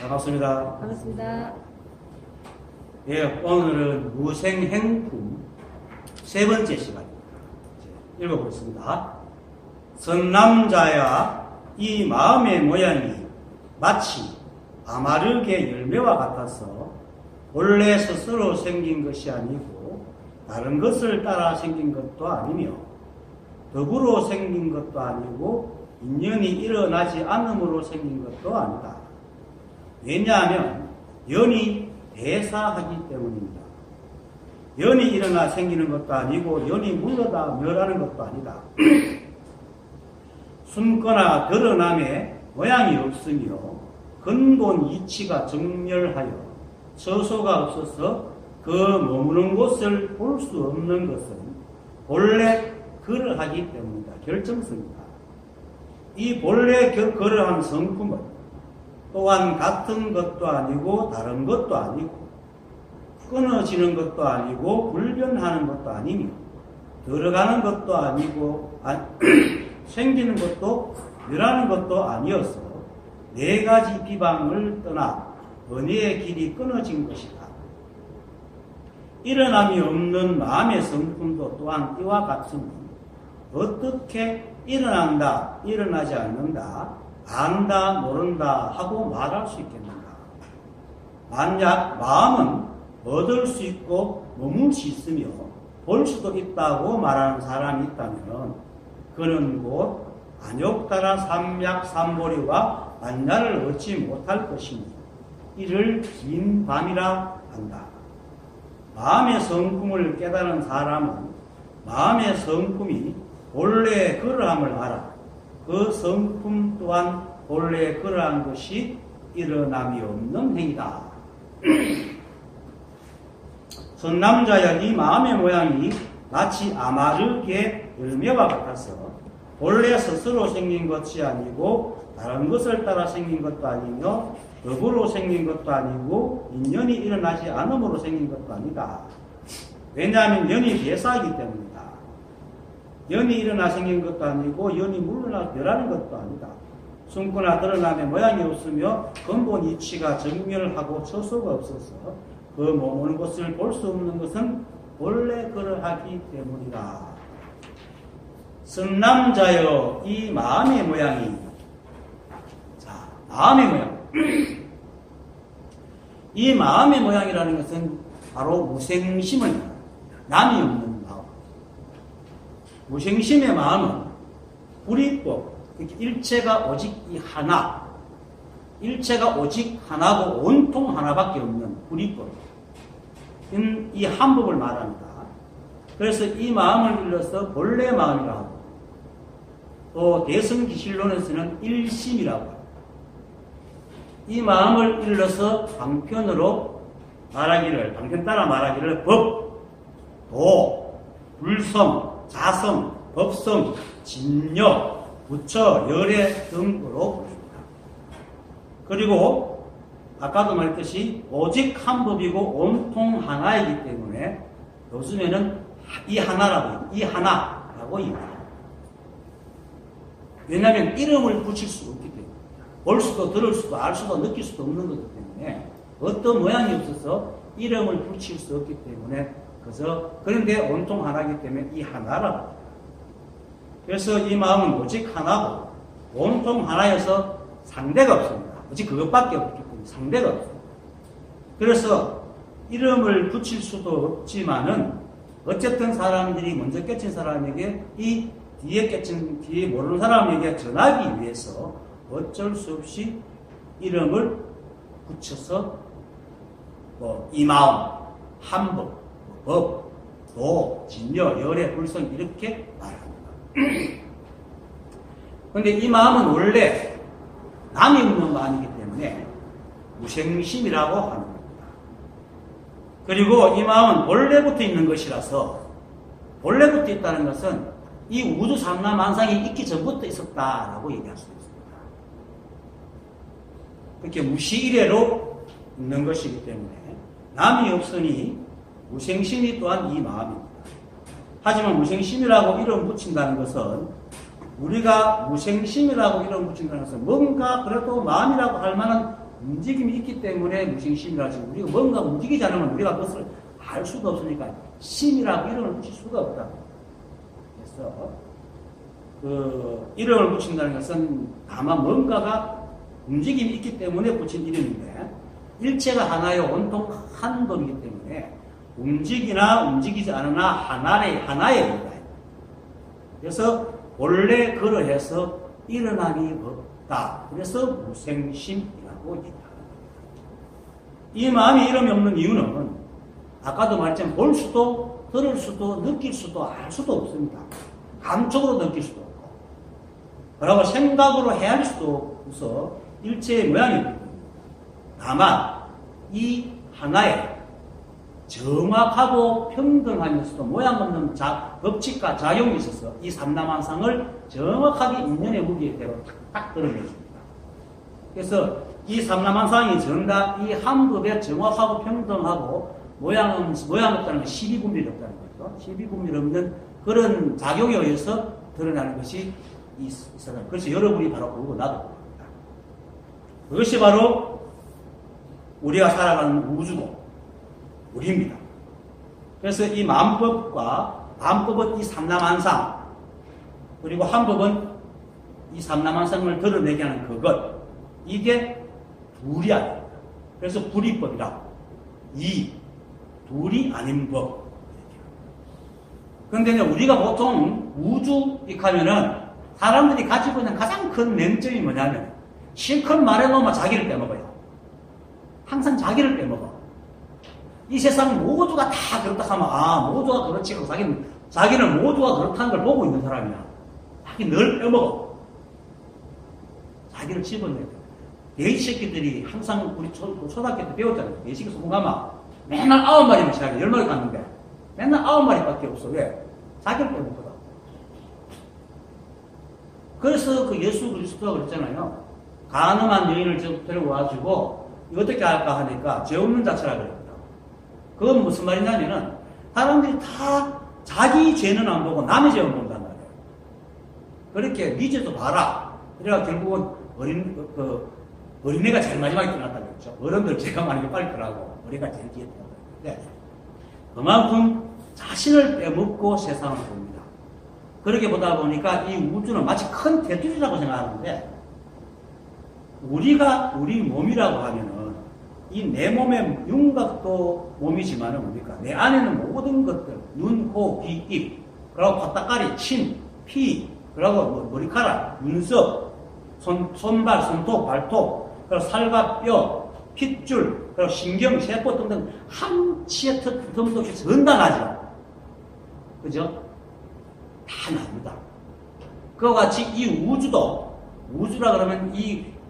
반갑습니다. 반갑습니다. 예, 오늘은 무생행품 세 번째 시간입니다. 읽어보겠습니다. 선남자야, 이 마음의 모양이 마치 아마르게 열매와 같아서 본래 스스로 생긴 것이 아니고 다른 것을 따라 생긴 것도 아니며 덕으로 생긴 것도 아니고 인연이 일어나지 않음으로 생긴 것도 아니다. 왜냐하면 연이 대사하기 때문입니다. 연이 일어나 생기는 것도 아니고 연이 물러다 멸하는 것도 아니다. 숨거나 드러남에 모양이 없으며 근본 이치가 정멸하여 처소가 없어서 그 머무는 곳을 볼 수 없는 것은 본래 그러하기 때문이다. 결정성이다. 이 본래 그러한 성품은 또한 같은 것도 아니고 다른 것도 아니고 끊어지는 것도 아니고 불변하는 것도 아니며 들어가는 것도 아니고 생기는 것도 멸하는 것도 아니어서 네 가지 비방을 떠나 은혜의 길이 끊어진 것이다. 일어남이 없는 마음의 성품도 또한 이와 같으니 어떻게 일어난다, 일어나지 않는다, 안다, 모른다 하고 말할 수 있겠는가? 만약 마음은 얻을 수 있고 머물 수 있으며 볼 수도 있다고 말하는 사람이 있다면 그는 곧 안욕따라 삼약삼보리와 안야를 얻지 못할 것이니 이를 긴 밤이라 한다. 마음의 성품을 깨달은 사람은 마음의 성품이 본래 그러함을 알아. 그 성품 또한 본래 그러한 것이 일어남이 없는 행위다. 선남자야, 이 마음의 모양이 마치 아마르게 열매와 같아서 본래 스스로 생긴 것이 아니고 다른 것을 따라 생긴 것도 아니며 덕으로 생긴 것도 아니고 인연이 일어나지 않음으로 생긴 것도 아니다. 왜냐하면 연이 대사이기 때문이다. 연이 일어나 생긴 것도 아니고 연이 물러나 멸하는 것도 아니다. 숨거나 드러남에 모양이 없으며 근본 이치가 정멸하고 처소가 없어서 그 머무는 것을 볼 수 없는 것은 본래 그러하기 때문이다. 선남자여, 이 마음의 모양이, 자, 마음의 모양. 이 마음의 모양이라는 것은 바로 무생심을 말합니다. 남이 없는 마음. 무생심의 마음은 불이법, 일체가 오직 이 하나, 일체가 오직 하나고 온통 하나밖에 없는 불이법, 이 한 법을 말합니다. 그래서 이 마음을 일러서 본래 마음이라고 하고, 또 대승기실론에서는 일심이라고 합니다. 이 마음을 일러서 방편으로 말하기를, 방편 따라 말하기를 법, 도, 불성, 자성, 법성, 진여, 부처, 열애 등으로 부릅니다. 그리고 아까도 말했듯이 오직 한 법이고 온통 하나이기 때문에 요즘에는 이 하나라고 얘기합니다. 왜냐하면 이름을 붙일 수 없기 때문에 볼 수도 들을 수도 알 수도 느낄 수도 없는 거기 때문에 어떤 모양이 없어서 이름을 붙일 수 없기 때문에 그런데 온통 하나이기 때문에 이 하나라고 합니다. 그래서 이 마음은 오직 하나고 온통 하나여서 상대가 없습니다. 오직 그것밖에 없기 때문에 상대가 없습니다. 그래서 이름을 붙일 수도 없지만은 어쨌든 사람들이 먼저 깨친 사람에게 이 뒤에 모르는 사람에게 전하기 위해서 어쩔 수 없이 이름을 붙여서 이 마음, 한법, 법, 도, 진여, 열애, 불성 이렇게 말합니다. 그런데 이 마음은 원래 남이 없는 마음이기 때문에 무생심이라고 하는 겁니다. 그리고 이 마음은 본래부터 있는 것이라서 본래부터 있다는 것은 이 우주 삼라만상이 있기 전부터 있었다라고 얘기할 수 있습니다. 그렇게 무시이래로 있는 것이기 때문에 남이 없으니 무생심이 또한 이 마음입니다. 하지만 무생심이라고 이름 붙인다는 것은 우리가 무생심이라고 이름 붙인다는 것은 뭔가 그래도 마음이라고 할 만한 움직임이 있기 때문에 무생심이라 지금 우리가 뭔가 움직이지 않으면 우리가 그것을 알 수가 없으니까 심이라고 이름을 붙일 수가 없다. 그래서 그 이름을 붙인다는 것은 다만 뭔가가 움직임이 있기 때문에 붙인 이름인데 일체가 하나의 온통 한 법이기 때문에 움직이나 움직이지 않으나 하나의 법이다. 그래서 원래 그러해서 일어남이 없다. 그래서 무생심이라고 얘기합니다. 이 마음이 이름이 없는 이유는 아까도 말했지만 볼 수도 들을 수도 느낄 수도 알 수도 없습니다. 감촉으로 느낄 수도 없고 그리고 생각으로 헤아릴 수도 없어 일체의 모양이 있거든요. 다만 이 하나의 정확하고 평등하면서도 모양 없는 법칙과 작용이 있어서 이 삼라만상을 정확하게 인연의 무게대로 탁탁 드러내줍니다. 그래서 이 삼라만상이 전다 이 한 법에 정확하고 평등하고 모양 없다는 건 12분별이 없다는 거죠. 12분별 없는 그런 작용에 의해서 드러나는 것이 이 사상. 그래서 여러분이 바로 그러고 나도 그럽니다. 그것이 바로 우리가 살아가는 우주고 우리입니다. 그래서 이 만법은 이 삼라만상 그리고 한법은 이 삼라만상을 드러내게 하는 그것 이게 둘이 아닙니다. 그래서 불이법이라 이 둘이 아닌 법. 그런데 우리가 보통 우주익하면은 사람들이 가지고 있는 가장 큰 맹점이 뭐냐면 실컷 말해놓으면 자기를 빼먹어요. 항상 자기를 빼먹어. 이 세상 모두가 다 그렇다 하면 모두가 그렇지 하고 자기는 모두가 그렇다는 걸 보고 있는 사람이야. 자기 늘 빼먹어. 자기를 집어내야 돼. 돼지 새끼들이 항상 우리 초등학교 때 배웠잖아요. 돼지 새끼 소문가마 맨날 9마리만 시작해. 10마리 갔는데 맨날 9마리밖에 없어. 왜? 자기를 빼먹거든. 그래서 그 예수 그리스도가 그랬잖아요. 가늠한 여인을 데리고 와가지고 어떻게 할까 하니까 죄 없는 자체라 그래요. 그건 무슨 말이냐면은 사람들이 다 자기 죄는 안 보고 남의 죄만 본단 말이에요. 그렇게 네 죄도 봐라. 그래가 결국은 어린애가 제일 마지막에 끝났다고 했죠. 어른들 죄가 많이 빨리 끝나고 어린애가 제일 뒤에 끝났다고 했는데 그만큼 자신을 빼먹고 세상을 봅니다. 그렇게 보다 보니까 이 우주는 마치 큰 테두리라고 생각하는데 우리 몸이라고 하면은 이 내 몸의 윤곽도 몸이지만은 뭡니까? 내 안에는 모든 것들, 눈, 코, 귀, 입, 그리고 콧다까리, 침, 피, 그리고 머리카락, 눈썹, 손발, 손톱, 발톱, 그리고 살과 뼈, 핏줄, 그리고 신경, 세포 등등 한 치의 틈도 없이 전다 나죠. 그죠? 다 납니다. 그와 같이 이 우주라 그러면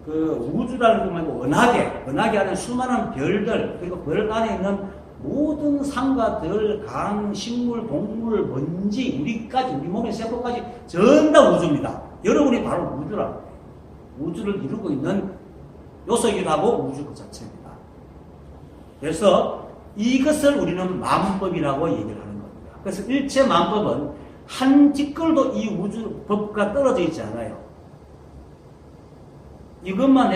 우주라는 것 말고 은하계 안에 수많은 별들, 그리고 별 안에 있는 모든 산과 들, 강, 식물, 동물, 먼지, 우리 몸의 세포까지 전부 다 우주입니다. 여러분이 바로 우주라고 해요. 우주를 이루고 있는 요소이기도 하고 우주 그 자체입니다. 그래서 이것을 우리는 만법이라고 얘기를 하는 겁니다. 그래서 일체 만법은 한 티끌도 이 우주 법과 떨어져 있지 않아요. 이것만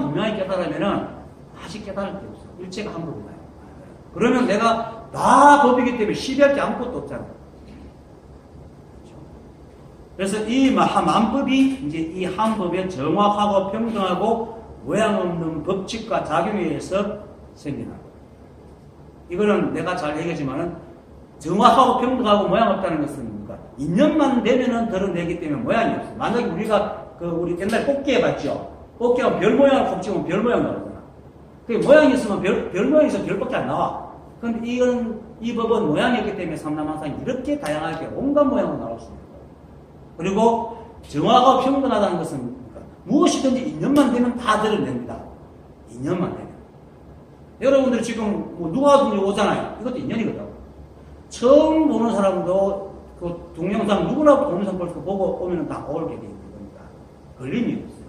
분명히 깨달으면은 다시 깨달을 게 없어. 일체가 한 법이나요. 그러면 내가 다 법이기 때문에 시비할 게 아무것도 없잖아요. 그렇죠? 그래서 이 만법이 이제 이 한 법에 정확하고 평등하고 모양 없는 법칙과 작용에 의해서 생기는 거예요. 이거는 내가 잘 얘기하지만은 정확하고 평등하고 모양 없다는 것은 뭡니까? 인연만 되면은 드러내기 때문에 모양이 없어요. 만약에 우리가 우리 옛날에 뽑기 해봤죠? 뽑기하면 별 모양을 곱치면 별 모양 나오잖아. 그 모양이 있으면 별 모양이 있으면 별밖에 안 나와. 그런데 이 법은 모양이 있기 때문에 삼라만상이 이렇게 다양하게 온갖 모양으로 나올 수 있는 거예요. 그리고 정확하고 평등하다는 것은 뭡니까? 무엇이든지 인연만 되면 다 드러냅니다. 인연만 되면. 여러분들 지금 누가 오잖아요. 이것도 인연이거든. 처음 보는 사람도 그 동영상 누구나 동영상 볼 수 보고 오면 다 어울게 되어 있는 겁니다. 걸림이 없어요.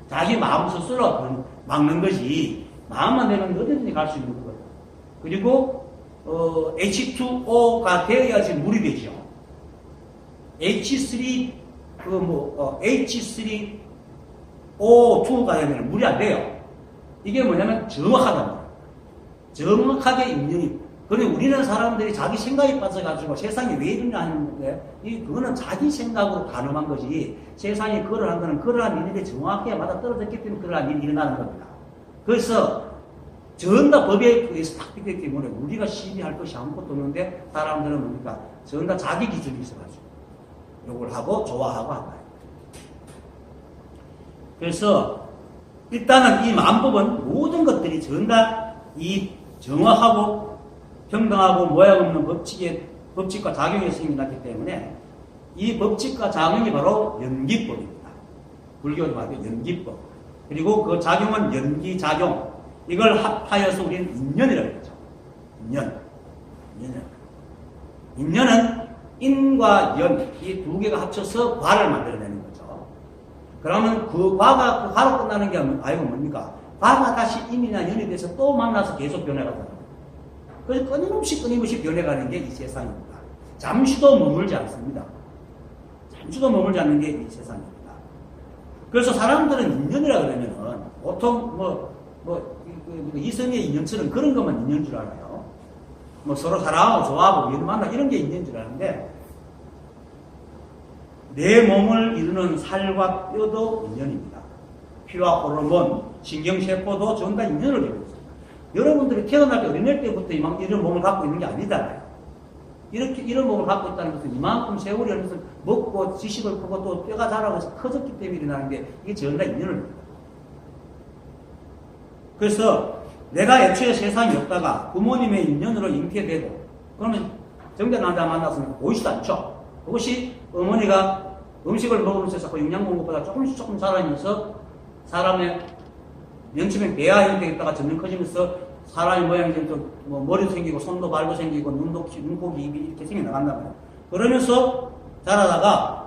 자기 마음 스스로 막는 것이 마음만 되면 어디든지 갈 수 있는 거예요. 그리고 H2O가 되어야지 물이 되죠. H3O2가 되면 물이 안 돼요. 이게 뭐냐면 정확하단 말이에요. 정확하게 인연이. 그런데 우리는 사람들이 자기 생각에 빠져가지고 세상이 왜 이러냐 하는데, 그거는 자기 생각으로 가늠한 거지, 세상이 그러한 거는 그러한 일이 정확하게 맞아 떨어졌기 때문에 그러한 일이 일어나는 겁니다. 그래서 전 다 법에 의해서 딱 되기 때문에 우리가 시비할 것이 아무것도 없는데, 사람들은 뭡니까? 전 다 자기 기준이 있어가지고 욕을 하고 좋아하고 한다. 그래서 일단은 이 만법은 모든 것들이 전 다 이 정확하고 평등하고 모양 없는 법칙과 작용이 생겨났기 때문에 이 법칙과 작용이 바로 연기법입니다. 불교에서 말하는 연기법. 그리고 그 작용은 연기작용. 이걸 합하여서 우리는 인연이라고 그러죠. 인연은 인과 연, 이 두 개가 합쳐서 과를 만들어내는 거죠. 그러면 그 과가 그 과로 끝나는 게 아니고 뭡니까? 과가 다시 인이나 연이 돼서 또 만나서 계속 변해가잖아요. 그래서 끊임없이 변해가는 게 이 세상입니다. 잠시도 머물지 않습니다. 잠시도 머물지 않는 게 이 세상입니다. 그래서 사람들은 인연이라 그러면은 보통 이성의 인연처럼 그런 것만 인연인 줄 알아요. 서로 사랑하고 좋아하고 이런 만나 이런 게 인연인 줄 아는데, 내 몸을 이루는 살과 뼈도 인연입니다. 피와 호르몬, 신경세포도 전부 다 인연을 이루고 있습니다. 여러분들이 태어날 때 어린애 때부터 이런 몸을 갖고 있는 게 아니잖아요. 이런 몸을 갖고 있다는 것은 이만큼 세월이 흐르면서 먹고 지식을 크고 또 뼈가 자라고 해서 커졌기 때문에 일어나는 게 이게 전부 다 인연을 이룹니다. 그래서 내가 애초에 세상에 없다가 부모님의 인연으로 잉태되고, 그러면 정자 남자 만났으면 보이지도 않죠. 그것이 어머니가 음식을 먹으면서 자꾸 영양 공급보다 조금 자라면서 사람의 명치면 배아 형태가 있다가 점점 커지면서 사람의 모양이 좀 머리도 생기고 손도 발도 생기고 눈고기 입이 이렇게 생겨나간단 말이에요. 그러면서 자라다가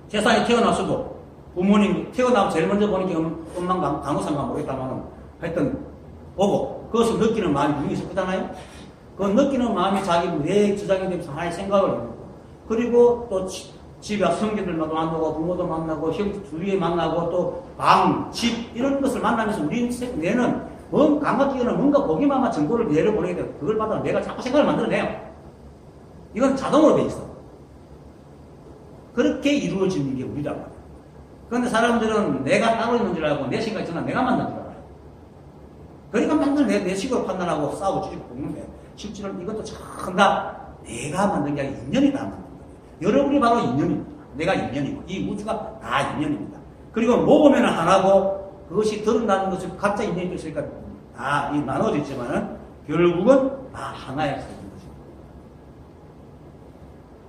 세상에 태어나서도 부모님 태어나고 제일 먼저 보는 게 엄마가 간호사인가 모르겠다만 하여튼 보고 그것을 느끼는 마음이 분명히 있을 거잖아요. 그 느끼는 마음이 자기 뇌에 저장이 되면서 하나의 생각을 하고, 그리고 또 집에 형제들도 만나고 부모도 만나고 주위에 만나고 또 방, 집 이런 것을 만나면서 우리 뇌는 감각기관은 뭔가 보기만 정보를 뇌를 보내게 돼요. 그걸 받아 내가 자꾸 생각을 만들어내요. 이건 자동으로 돼 있어. 그렇게 이루어지는 게 우리라고 해요. 그런데 사람들은 내가 따로 있는 줄 알고 내 생각이 전화 내가 만든 줄 알아요. 그러니까 맨날 내 식으로 판단하고 싸우고 찌르고 볶는데, 실제로 이것도 참 다 내가 만든 게 아니라 인연이 다 만든 거예요. 여러분이 바로 인연입니다. 내가 인연이고 이 우주가 다 인연입니다. 그리고 모으면 하나고 그것이 드러나는 것을 각자 인연이 있으니까 다 나눠져 있지만은 결국은 다 하나의 사실인 것입니다.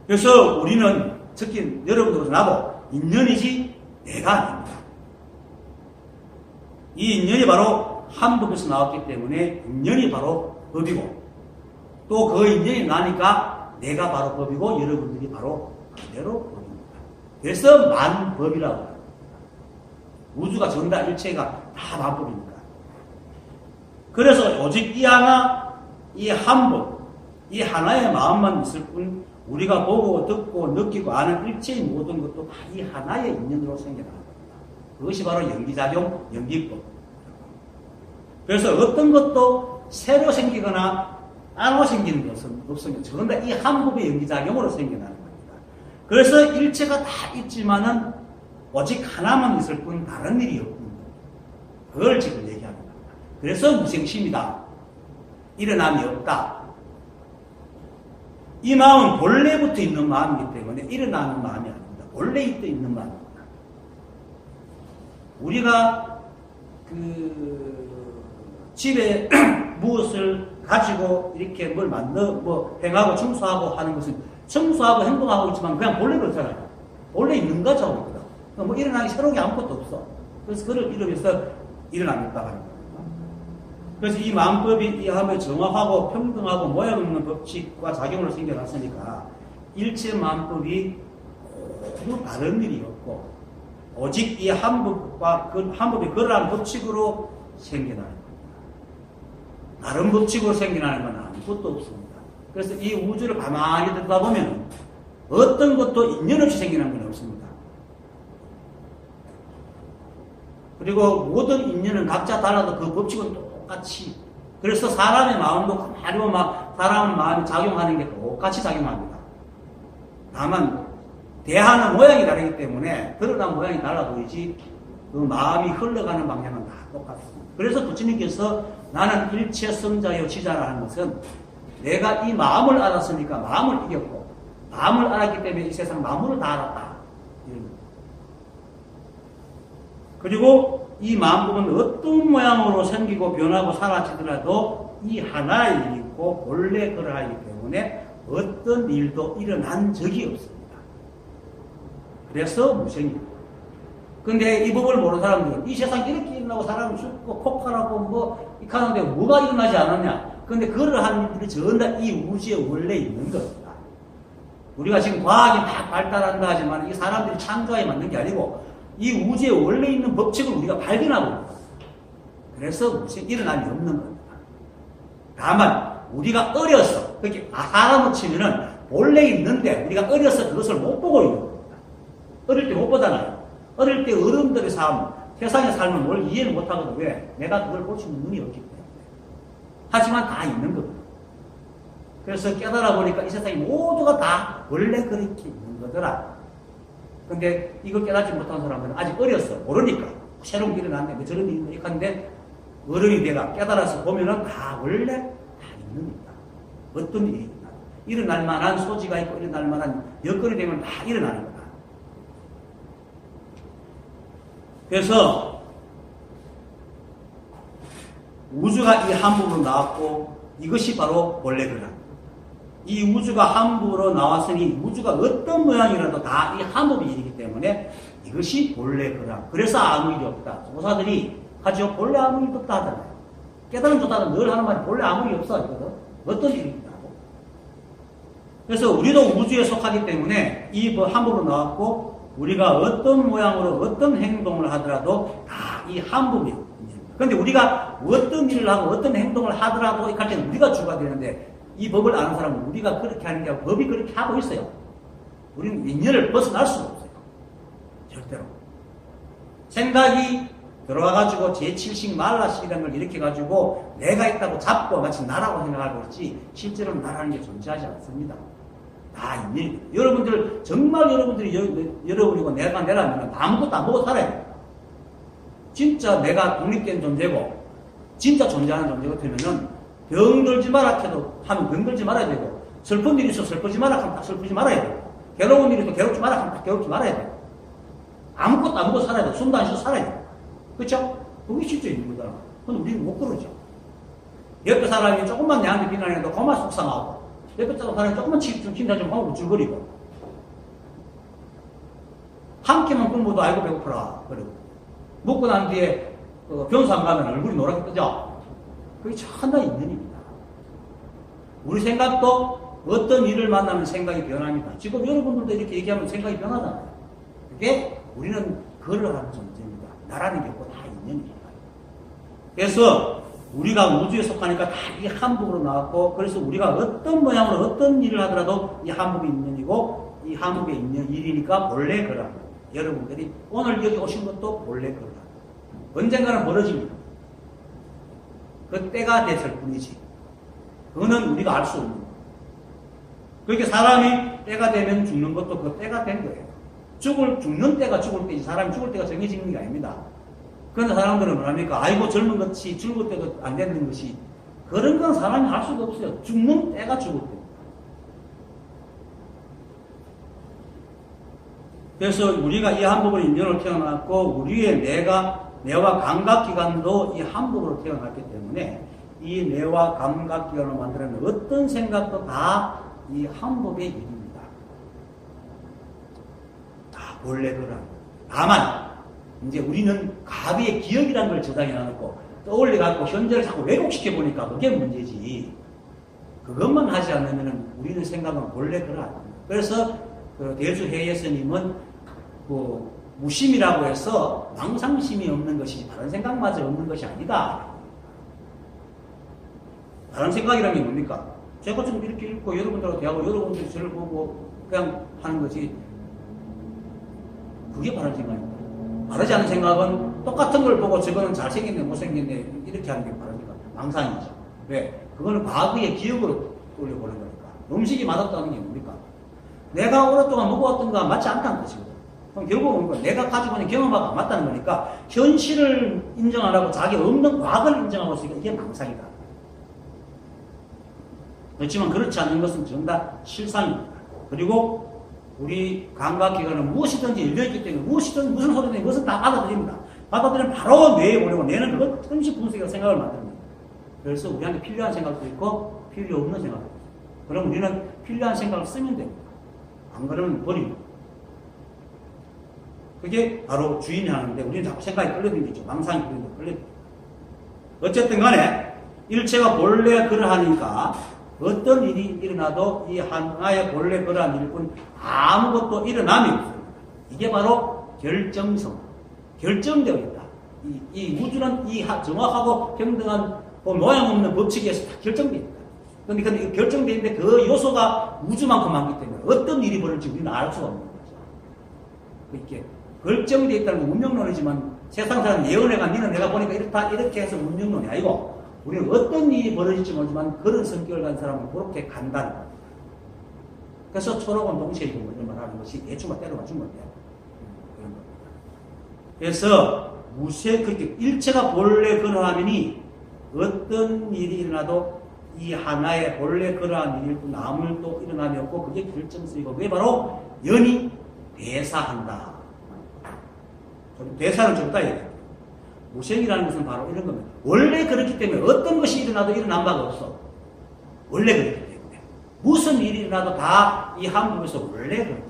그래서 우리는 특히 여러분들도 나도 인연이지 내가 아닙니다. 이 인연이 바로 한 법에서 나왔기 때문에 인연이 바로 법이고, 또 그 인연이 나니까 내가 바로 법이고 여러분들이 바로 그대로 법입니다. 그래서 만법이라고 합니다. 우주가 전다 일체가 다 만법입니다. 그래서 오직 이 하나, 이 한 법, 이 하나의 마음만 있을 뿐 우리가 보고 듣고 느끼고 아는 일체의 모든 것도 다 이 하나의 인연으로 생겨나는 겁니다. 그것이 바로 연기작용, 연기법. 그래서 어떤 것도 새로 생기거나 따로 생기는 것은 없습니다. 전부 다 이 한 법의 연기작용으로 생겨나는 겁니다. 그래서 일체가 다 있지만은 오직 하나만 있을 뿐 다른 일이 없는 겁니다. 그걸 지금 얘기하는 겁니다. 그래서 무생심이다. 일어남이 없다. 이 마음은 본래부터 있는 마음이기 때문에 일어나는 마음이 아닙니다. 본래 있는 마음입니다. 우리가 집에 무엇을 가지고 이렇게 뭘 행하고 청소하고 하는 것은 청소하고 행동하고 있지만 그냥 본래 그렇잖아요. 본래 있는 거죠. 일어나기 새로운 게 아무것도 없어. 그래서 그걸 이루면서 일어나겠다 하는 겁니다. 그래서 이 마음법이 이 함에 정확하고 평등하고 모양 없는 법칙과 작용을 생겨났으니까 일체 마음법이 모두 다른 일이 없고 오직 이 한 법과 그 한 법이 그러한 법칙으로 생겨나는 겁니다. 다른 법칙으로 생겨나는 건 아무것도 없습니다. 그래서 이 우주를 가만히 듣다 보면 어떤 것도 인연 없이 생겨나는 건 없습니다. 그리고 모든 인연은 각자 달라도 그 법칙은 똑같이. 그래서 사람의 마음도 가만히 보면 사람 마음이 작용하는 게 똑같이 작용합니다. 다만 대하는 모양이 다르기 때문에 드러난 모양이 달라 보이지 그 마음이 흘러가는 방향은 다 똑같습니다. 그래서 부처님께서 나는 일체성자요 지자라 하는 것은 내가 이 마음을 알았으니까 마음을 이겼고 마음을 알았기 때문에 이 세상 만물을 다 알았다. 그리고 이 마음은 어떤 모양으로 생기고 변하고 사라지더라도 이 하나의 일이고 본래 그러하기 때문에 어떤 일도 일어난 적이 없습니다. 그래서 무생입니다. 근데 이 법을 모르는 사람들은 이 세상 이렇게 일어나고 사람 죽고 폭발하고 뭐 이렇게 하는데 뭐가 일어나지 않았냐. 근데 그러한 일들이 전부 다 이 우주에 원래 있는 겁니다. 우리가 지금 과학이 막 발달한다 하지만 이 사람들이 창조하에 맞는 게 아니고 이 우주에 원래 있는 법칙을 우리가 발견하고 있는 겁니다. 그래서 무슨 일어남이 없는 겁니다. 다만 우리가 어려서 그렇게 사람을 치면은 본래 있는데 우리가 어려서 그것을 못 보고 있는 겁니다. 어릴 때 못 보잖아요. 어릴 때 어른들의 삶, 세상의 삶을 뭘 이해를 못 하거든. 왜? 내가 그걸 볼 수 있는 눈이 없기 때문에. 하지만 다 있는 겁니다. 그래서 깨달아 보니까 이 세상이 모두가 다 원래 그렇게 있는 거더라. 근데 이걸 깨닫지 못한 사람들은 아직 어렸어. 모르니까. 새로운 일이 일어났는데, 저런 일이 이렇게 하는데, 어른이 내가 깨달아서 보면은 다 원래 다 있는 겁니다. 어떤 일이 있나. 일어날 만한 소지가 있고, 일어날 만한 여건이 되면 다 일어나는 거다. 그래서, 우주가 이 한 부분으로 나왔고, 이것이 바로 본래 그라. 이 우주가 함부로 나왔으니 우주가 어떤 모양이라도 다 이 함부의 일이기 때문에 이것이 본래 그라. 그래서 아무 일이 없다. 조사들이 하죠. 본래 아무 일도 없다 하잖아요. 깨달음 조사는 늘 하는 말이 본래 아무 일이 없어 하거든. 어떤 일이 있다고. 그래서 우리도 우주에 속하기 때문에 이 함부로 나왔고 우리가 어떤 모양으로 어떤 행동을 하더라도 다 이 함부의 일입니다. 그런데 우리가 어떤 일을 하고 어떤 행동을 하더라도 할 때는 우리가 주가 되는데 이 법을 아는 사람은 우리가 그렇게 하는 게 아니고 법이 그렇게 하고 있어요. 우리는 인연을 벗어날 수가 없어요. 절대로. 생각이 들어와가지고 제7식 말라식이라는 걸 일으켜가지고 내가 있다고 잡고 마치 나라고 생각하고 있지 실제로는 나라는 게 존재하지 않습니다. 다 인연입니다. 여러분들 정말 여러분들이 여러분이고 내라면 아무것도 안 보고 살아야 돼요. 진짜 내가 독립된 존재고 진짜 존재하는 존재 같으면은 병들지 마라 해도 하면 병들지 말아야 되고 슬픈 일이 있어 슬프지 마라 하면 딱 슬프지 말아야 되고 괴로운 일이 있어 괴롭지 마라 하면 딱 괴롭지 말아야 되고 아무것도 안 보고 살아야 돼. 숨도 안 쉬어 살아야 돼. 그렇죠? 그게 실제 있는 거잖아. 근데 우리는 못 그러죠. 옆에 사람이 조금만 내한테 비난해도 그만 속상하고 옆에 사람이 조금만 칭찬 좀 하고 우쭐거리고 한 끼만 굶어도 아이고 배고프라 그러고 먹고 난 뒤에 변수 안 가면 얼굴이 노랗게 뜨죠? 그게 천하 인연입니다. 우리 생각도 어떤 일을 만나면 생각이 변합니다. 지금 여러분들도 이렇게 얘기하면 생각이 변하잖아요. 그게 우리는 걸어가는 존재입니다. 나라는 게 없고 다 인연입니다. 그래서 우리가 우주에 속하니까 다 이 한복으로 나왔고 그래서 우리가 어떤 모양으로 어떤 일을 하더라도 이 한복의 인연이고 이 한복의 인연 일이니까 본래 그러합니다. 여러분들이 오늘 여기 오신 것도 본래 그러합니다. 언젠가는 벌어집니다. 그 때가 됐을 뿐이지. 그거는 우리가 알 수 없는 거예요. 그렇게 사람이 때가 되면 죽는 것도 그 때가 된 거예요. 죽는 때가 죽을 때지 사람이 죽을 때가 정해지는 게 아닙니다. 그런데 사람들은 뭐랍니까? 아이고 젊은 것이 죽을 때도 안 되는 것이 그런 건 사람이 할 수가 없어요. 죽는 때가 죽을 때. 그래서 우리가 이 한복으로 인연을 태어났고 우리의 뇌와 감각기관도 이 한복으로 태어났기 때문에 이 뇌와 감각기관을 만들어낸 어떤 생각도 다 이 한복의 일입니다. 다 본래 그러한. 다만 이제 우리는 가비의 기억이라는 걸 저장해놨고 떠올려갖고 현재를 자꾸 왜곡시켜 보니까 그게 문제지. 그것만 하지 않으면 우리는 생각은 본래 그러한. 그래서 그 대주혜예 스님은 그 무심이라고 해서 망상심이 없는 것이 다른 생각마저 없는 것이 아니다. 다른 생각이라는 게 뭡니까? 제가 좀 이렇게 읽고 여러분들하고 대하고 여러분들이 저를 보고 그냥 하는 거지. 그게 바른 생각입니다. 바르지 않은 생각은 똑같은 걸 보고 저거는 잘생겼네, 못생겼네, 이렇게 하는 게 바로 망상이죠. 왜? 그거는 과거의 기억으로 돌려보는 거니까. 음식이 맛없다는 게 뭡니까? 내가 오랫동안 먹어왔던 거와 맞지 않다는 것이거든. 그럼 결국은 뭡니까? 내가 가지고 있는 경험하고 안 맞다는 거니까 현실을 인정 안 하고 자기 없는 과거를 인정하고 있으니까 이게 망상이다. 그렇지만 그렇지 않는 것은 전부 다 실상입니다. 그리고 우리 감각기관은 무엇이든지 열려있기 때문에 무엇이든 무슨 소리든 그것은 다 받아들입니다. 받아들이면 바로 뇌에 보내고 뇌는 그걸 틈시 분석해서 생각을 만듭니다. 그래서 우리한테 필요한 생각도 있고 필요 없는 생각도 있고 그럼 우리는 필요한 생각을 쓰면 됩니다. 안 그러면 버립니다. 그게 바로 주인이 하는데 우리는 자꾸 생각이 끌려다니죠. 망상이 끌려다니죠. 어쨌든 간에 일체가 본래 그러하니까 어떤 일이 일어나도 이 하나의 본래 그러한 일뿐 아무것도 일어남이 없습니다. 이게 바로 결정성. 결정되어 있다. 이 우주는 이 정확하고 평등한 모양 없는 법칙에서 다 결정되어 있다. 그런데 결정되어 있는데 그 요소가 우주만큼 많기 때문에 어떤 일이 벌어질지 우리는 알 수가 없는 거죠. 이렇게 결정되어 있다는 건 운명론이지만 세상 사람 예언해가 니는 내가 보니까 이렇다 이렇게 해서 운명론이 아니고 우리는 어떤 일이 벌어질지 모르지만 그런 성격을 가진 사람은 그렇게 간다는 거예요. 그래서 초록은 동시에이고 뭐 이런 말 하는 것이 대충만 때려 맞춘 건데 그런 겁니다. 그래서 그렇게 일체가 본래 그러하면이 어떤 일이 일어나도 이 하나의 본래 그러한 일일 뿐 아무것도 일어남이 없고 그게 결정성이고 그게 바로 연이 대사한다. 대사는 좀 따야 돼요. 무생이라는 것은 바로 이런 겁니다. 원래 그렇기 때문에 어떤 것이 일어나도 일어난 바가 없어. 원래 그렇기 때문에. 무슨 일이 일어나도 다 이 한국에서 원래 그렇기 때문에.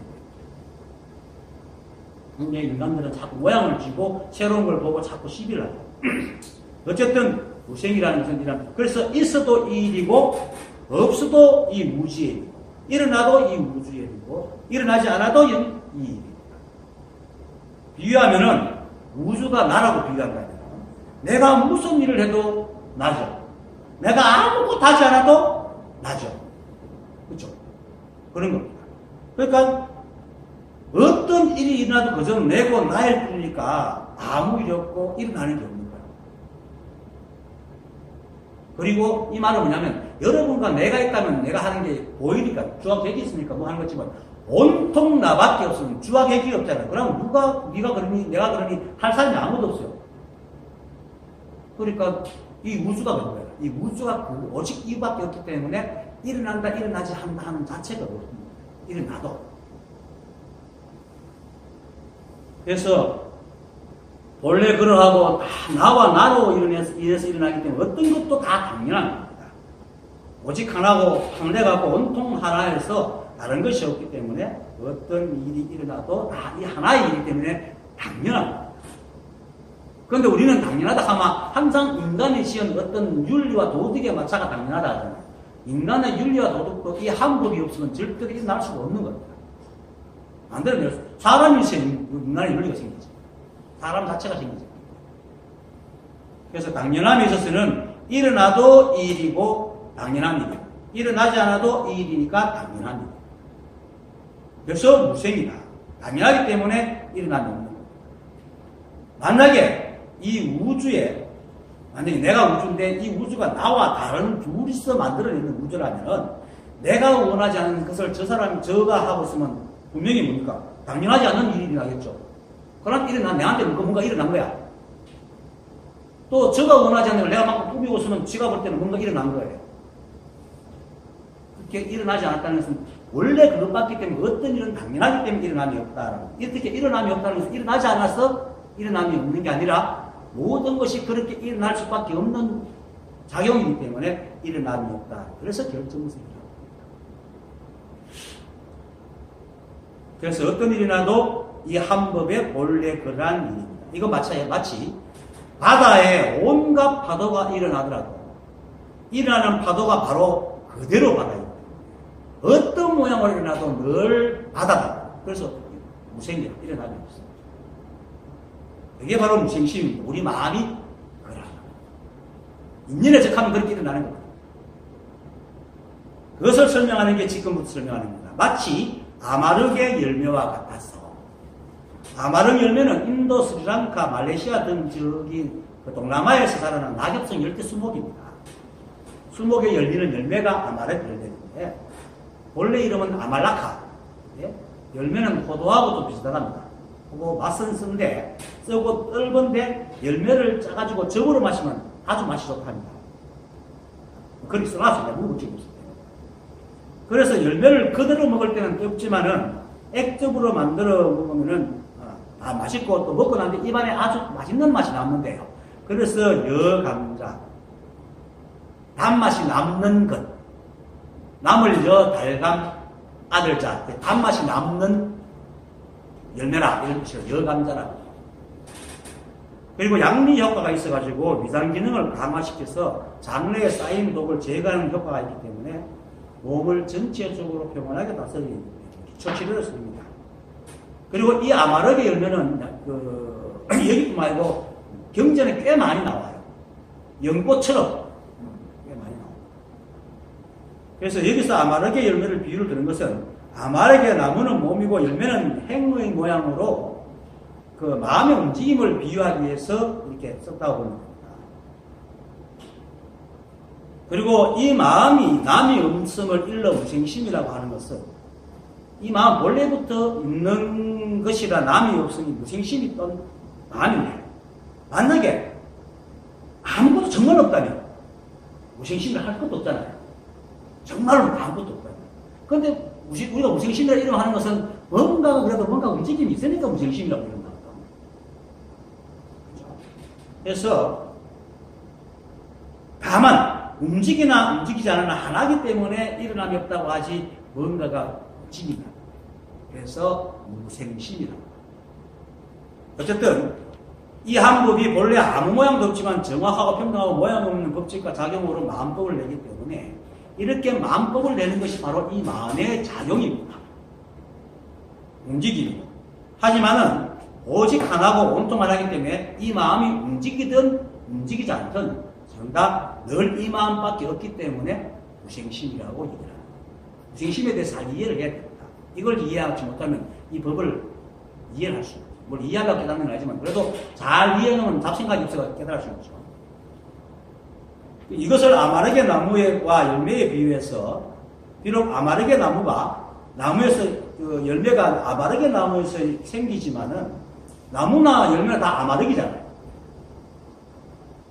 근데 인간들은 자꾸 모양을 쥐고 새로운 걸 보고 자꾸 시비를 하죠. 어쨌든 무생이라는 것은 이런. 그래서 있어도 이 일이고 없어도 이 무지의 일이고 일어나도 이 무주의 일이고 일어나지 않아도 이 일입니다. 비유하면은 우주가 나라고 비유한다. 내가 무슨 일을 해도 나죠. 내가 아무것도 하지 않아도 나죠. 그렇죠? 그런 겁니다. 그러니까 어떤 일이 일어나도 그저 내고 나일 뿐이니까 아무 일이 없고 일어나는 게 없는 거예요. 그리고 이 말은 뭐냐면 여러분과 내가 있다면 내가 하는 게 보이니까 주악객이 있으니까 뭐 하는 거지만 온통 나밖에 없으면 주악객이 없잖아요. 그럼 네가 그러니 내가 그러니 할 사람이 아무도 없어요. 그러니까 이 우주가 그런 거예요. 이 우주가 오직 이밖에 없기 때문에 일어난다 일어나지 한다 하는 자체가 없습니다. 일어나도. 그래서 본래 그러하고 다 나와 나로 이래서 일어나기 때문에 어떤 것도 다 당연한 겁니다. 오직 하나고 하나가고 온통 하나에서 다른 것이 없기 때문에 어떤 일이 일어나도 다 이 하나의 일이기 때문에 당연합니다. 그런데 우리는 당연하다 하면 항상 인간이 지은 어떤 윤리와 도덕의 마차가 당연하다 하잖아요. 인간의 윤리와 도덕도 이 한 법이 없으면 절대로 일어날 수가 없는 겁니다. 안 되면 사람이 있으면 인간의 윤리가 생기죠. 사람 자체가 생기죠. 그래서 당연함에 있어서는 일어나도 이 일이고 당연한 일이고 일어나지 않아도 이 일이니까 당연한 일이고 그래서 무생이다. 당연하기 때문에 일어나면 없는 겁니다. 만약에 이 우주에 만약에 내가 우주인데 이 우주가 나와 다른 둘이서 만들어내는 우주라면 내가 원하지 않는 것을 저가 하고 있으면 분명히 뭡니까? 당연하지 않는 일이 일어나겠죠. 그럼 내한테 뭔가 일어난 거야. 또 저가 원하지 않는 걸 내가 막 꾸미고 있으면 지가 볼 때는 뭔가 일어난 거예요. 그렇게 일어나지 않았다는 것은 원래 그것밖에 때문에 어떤 일은 당연하기 때문에 일어남이 없다. 이렇게 일어남이 없다는 것은 일어나지 않아서 일어남이 없는 게 아니라 모든 것이 그렇게 일어날 수밖에 없는 작용이기 때문에 일어남이 없다. 그래서 결정성이라고. 그래서 어떤 일이나도 이 한 법의 본래 그러한 일입니다. 이거 마치 바다에 온갖 파도가 일어나더라도 일어나는 파도가 바로 그대로 바다입니다. 어떤 모양으로 일어나도 늘 바다다. 그래서 무생이라 일어나지 없습니다. 이게 바로 무생심입니다. 우리 마음이 그러한 인연에 적하면 그렇게 일어나는 겁니다. 그것을 설명하는 게 지금부터 설명하는 겁니다. 마치 아마르게 열매와 같아서 아마르 열매는 인도, 스리랑카, 말레이시아 등 지역이 그 동남아에서 자라는 낙엽성 열대 수목입니다. 수목에 열리는 열매가 아마르 열매인데 본래 이름은 아말라카. 열매는 포도하고도 비슷하답니다. 그거 맛은 쓴데 쓰고 떫은데 열매를 짜가지고 즙으로 마시면 아주 맛이 좋답니다. 그렇게 써놨습니다. 물고기고 있어요. 그래서 열매를 그대로 먹을 때는 떫지만은 액즙으로 만들어 먹으면은 맛있고 또 먹고 난 뒤에 입안에 아주 맛있는 맛이 남는데요. 그래서 여감자, 단맛이 남는 것, 남을 달감, 아들자, 단맛이 남는 열매라 이런 뜻이에요. 여감자라고. 그리고 양리 효과가 있어가지고 위장 기능을 강화시켜서 장내에 쌓인 독을 제거하는 효과가 있기 때문에 몸을 전체적으로 평온하게 다스리는 처치를 씁니다. 그리고 이 아마르게 열매는 여기뿐만 아니고 경전에 꽤 많이 나와요. 연꽃처럼 꽤 많이 나와요. 그래서 여기서 아마르게 열매를 비유를 드는 것은 아마르게 나무는 몸이고 열매는 행의 모양으로 그 마음의 움직임을 비유하기 위해서 이렇게 썼다고 보는 겁니다. 그리고 이 마음이 남의 음성을 일러 무생심이라고 하는 것은 이 마음 본래부터 있는 것이라 남의 음성이 무생심이 있던 마음인데 만약에 아무것도 정말 없다면 무생심을 할 것도 없잖아요. 정말로 아무것도 없다면. 그런데 우리가 무생심이라 이름하는 것은 뭔가 그래도 뭔가 움직임이 있으니까 무생심이라고 이런다. 그래서 다만 움직이나 움직이지 않으나 하나이기 때문에 일어남이 없다고 하지 뭔가가 움직인다. 그래서 무생심이라고. 어쨌든 이 한법이 본래 아무 모양도 없지만 정확하고 평등하고 모양 없는 법칙과 작용으로 마음법을 내기 때문에 이렇게 마음법을 내는 것이 바로 이 마음의 작용입니다. 움직임이고. 하지만은 오직 하나고 온통 하나이기 때문에 이 마음이 움직이든 움직이지 않든 정답 늘 이 마음밖에 없기 때문에 무생심이라고 얘기를 합니다. 무생심에 대해서 잘 이해를 해야 됩니다. 이걸 이해하지 못하면 이 법을 이해를 할 수 없죠. 뭘 이해한다고 깨닫는 건 아니지만 그래도 잘 이해하면 잡생각이 없어서 깨달을 수 있죠. 이것을 아마르게 나무와 열매에 비유해서 비록 아마르게 나무가 나무에서 그 열매가 아마르게 나무에서 생기지만은 나무나 열매는 다 아마르기잖아요.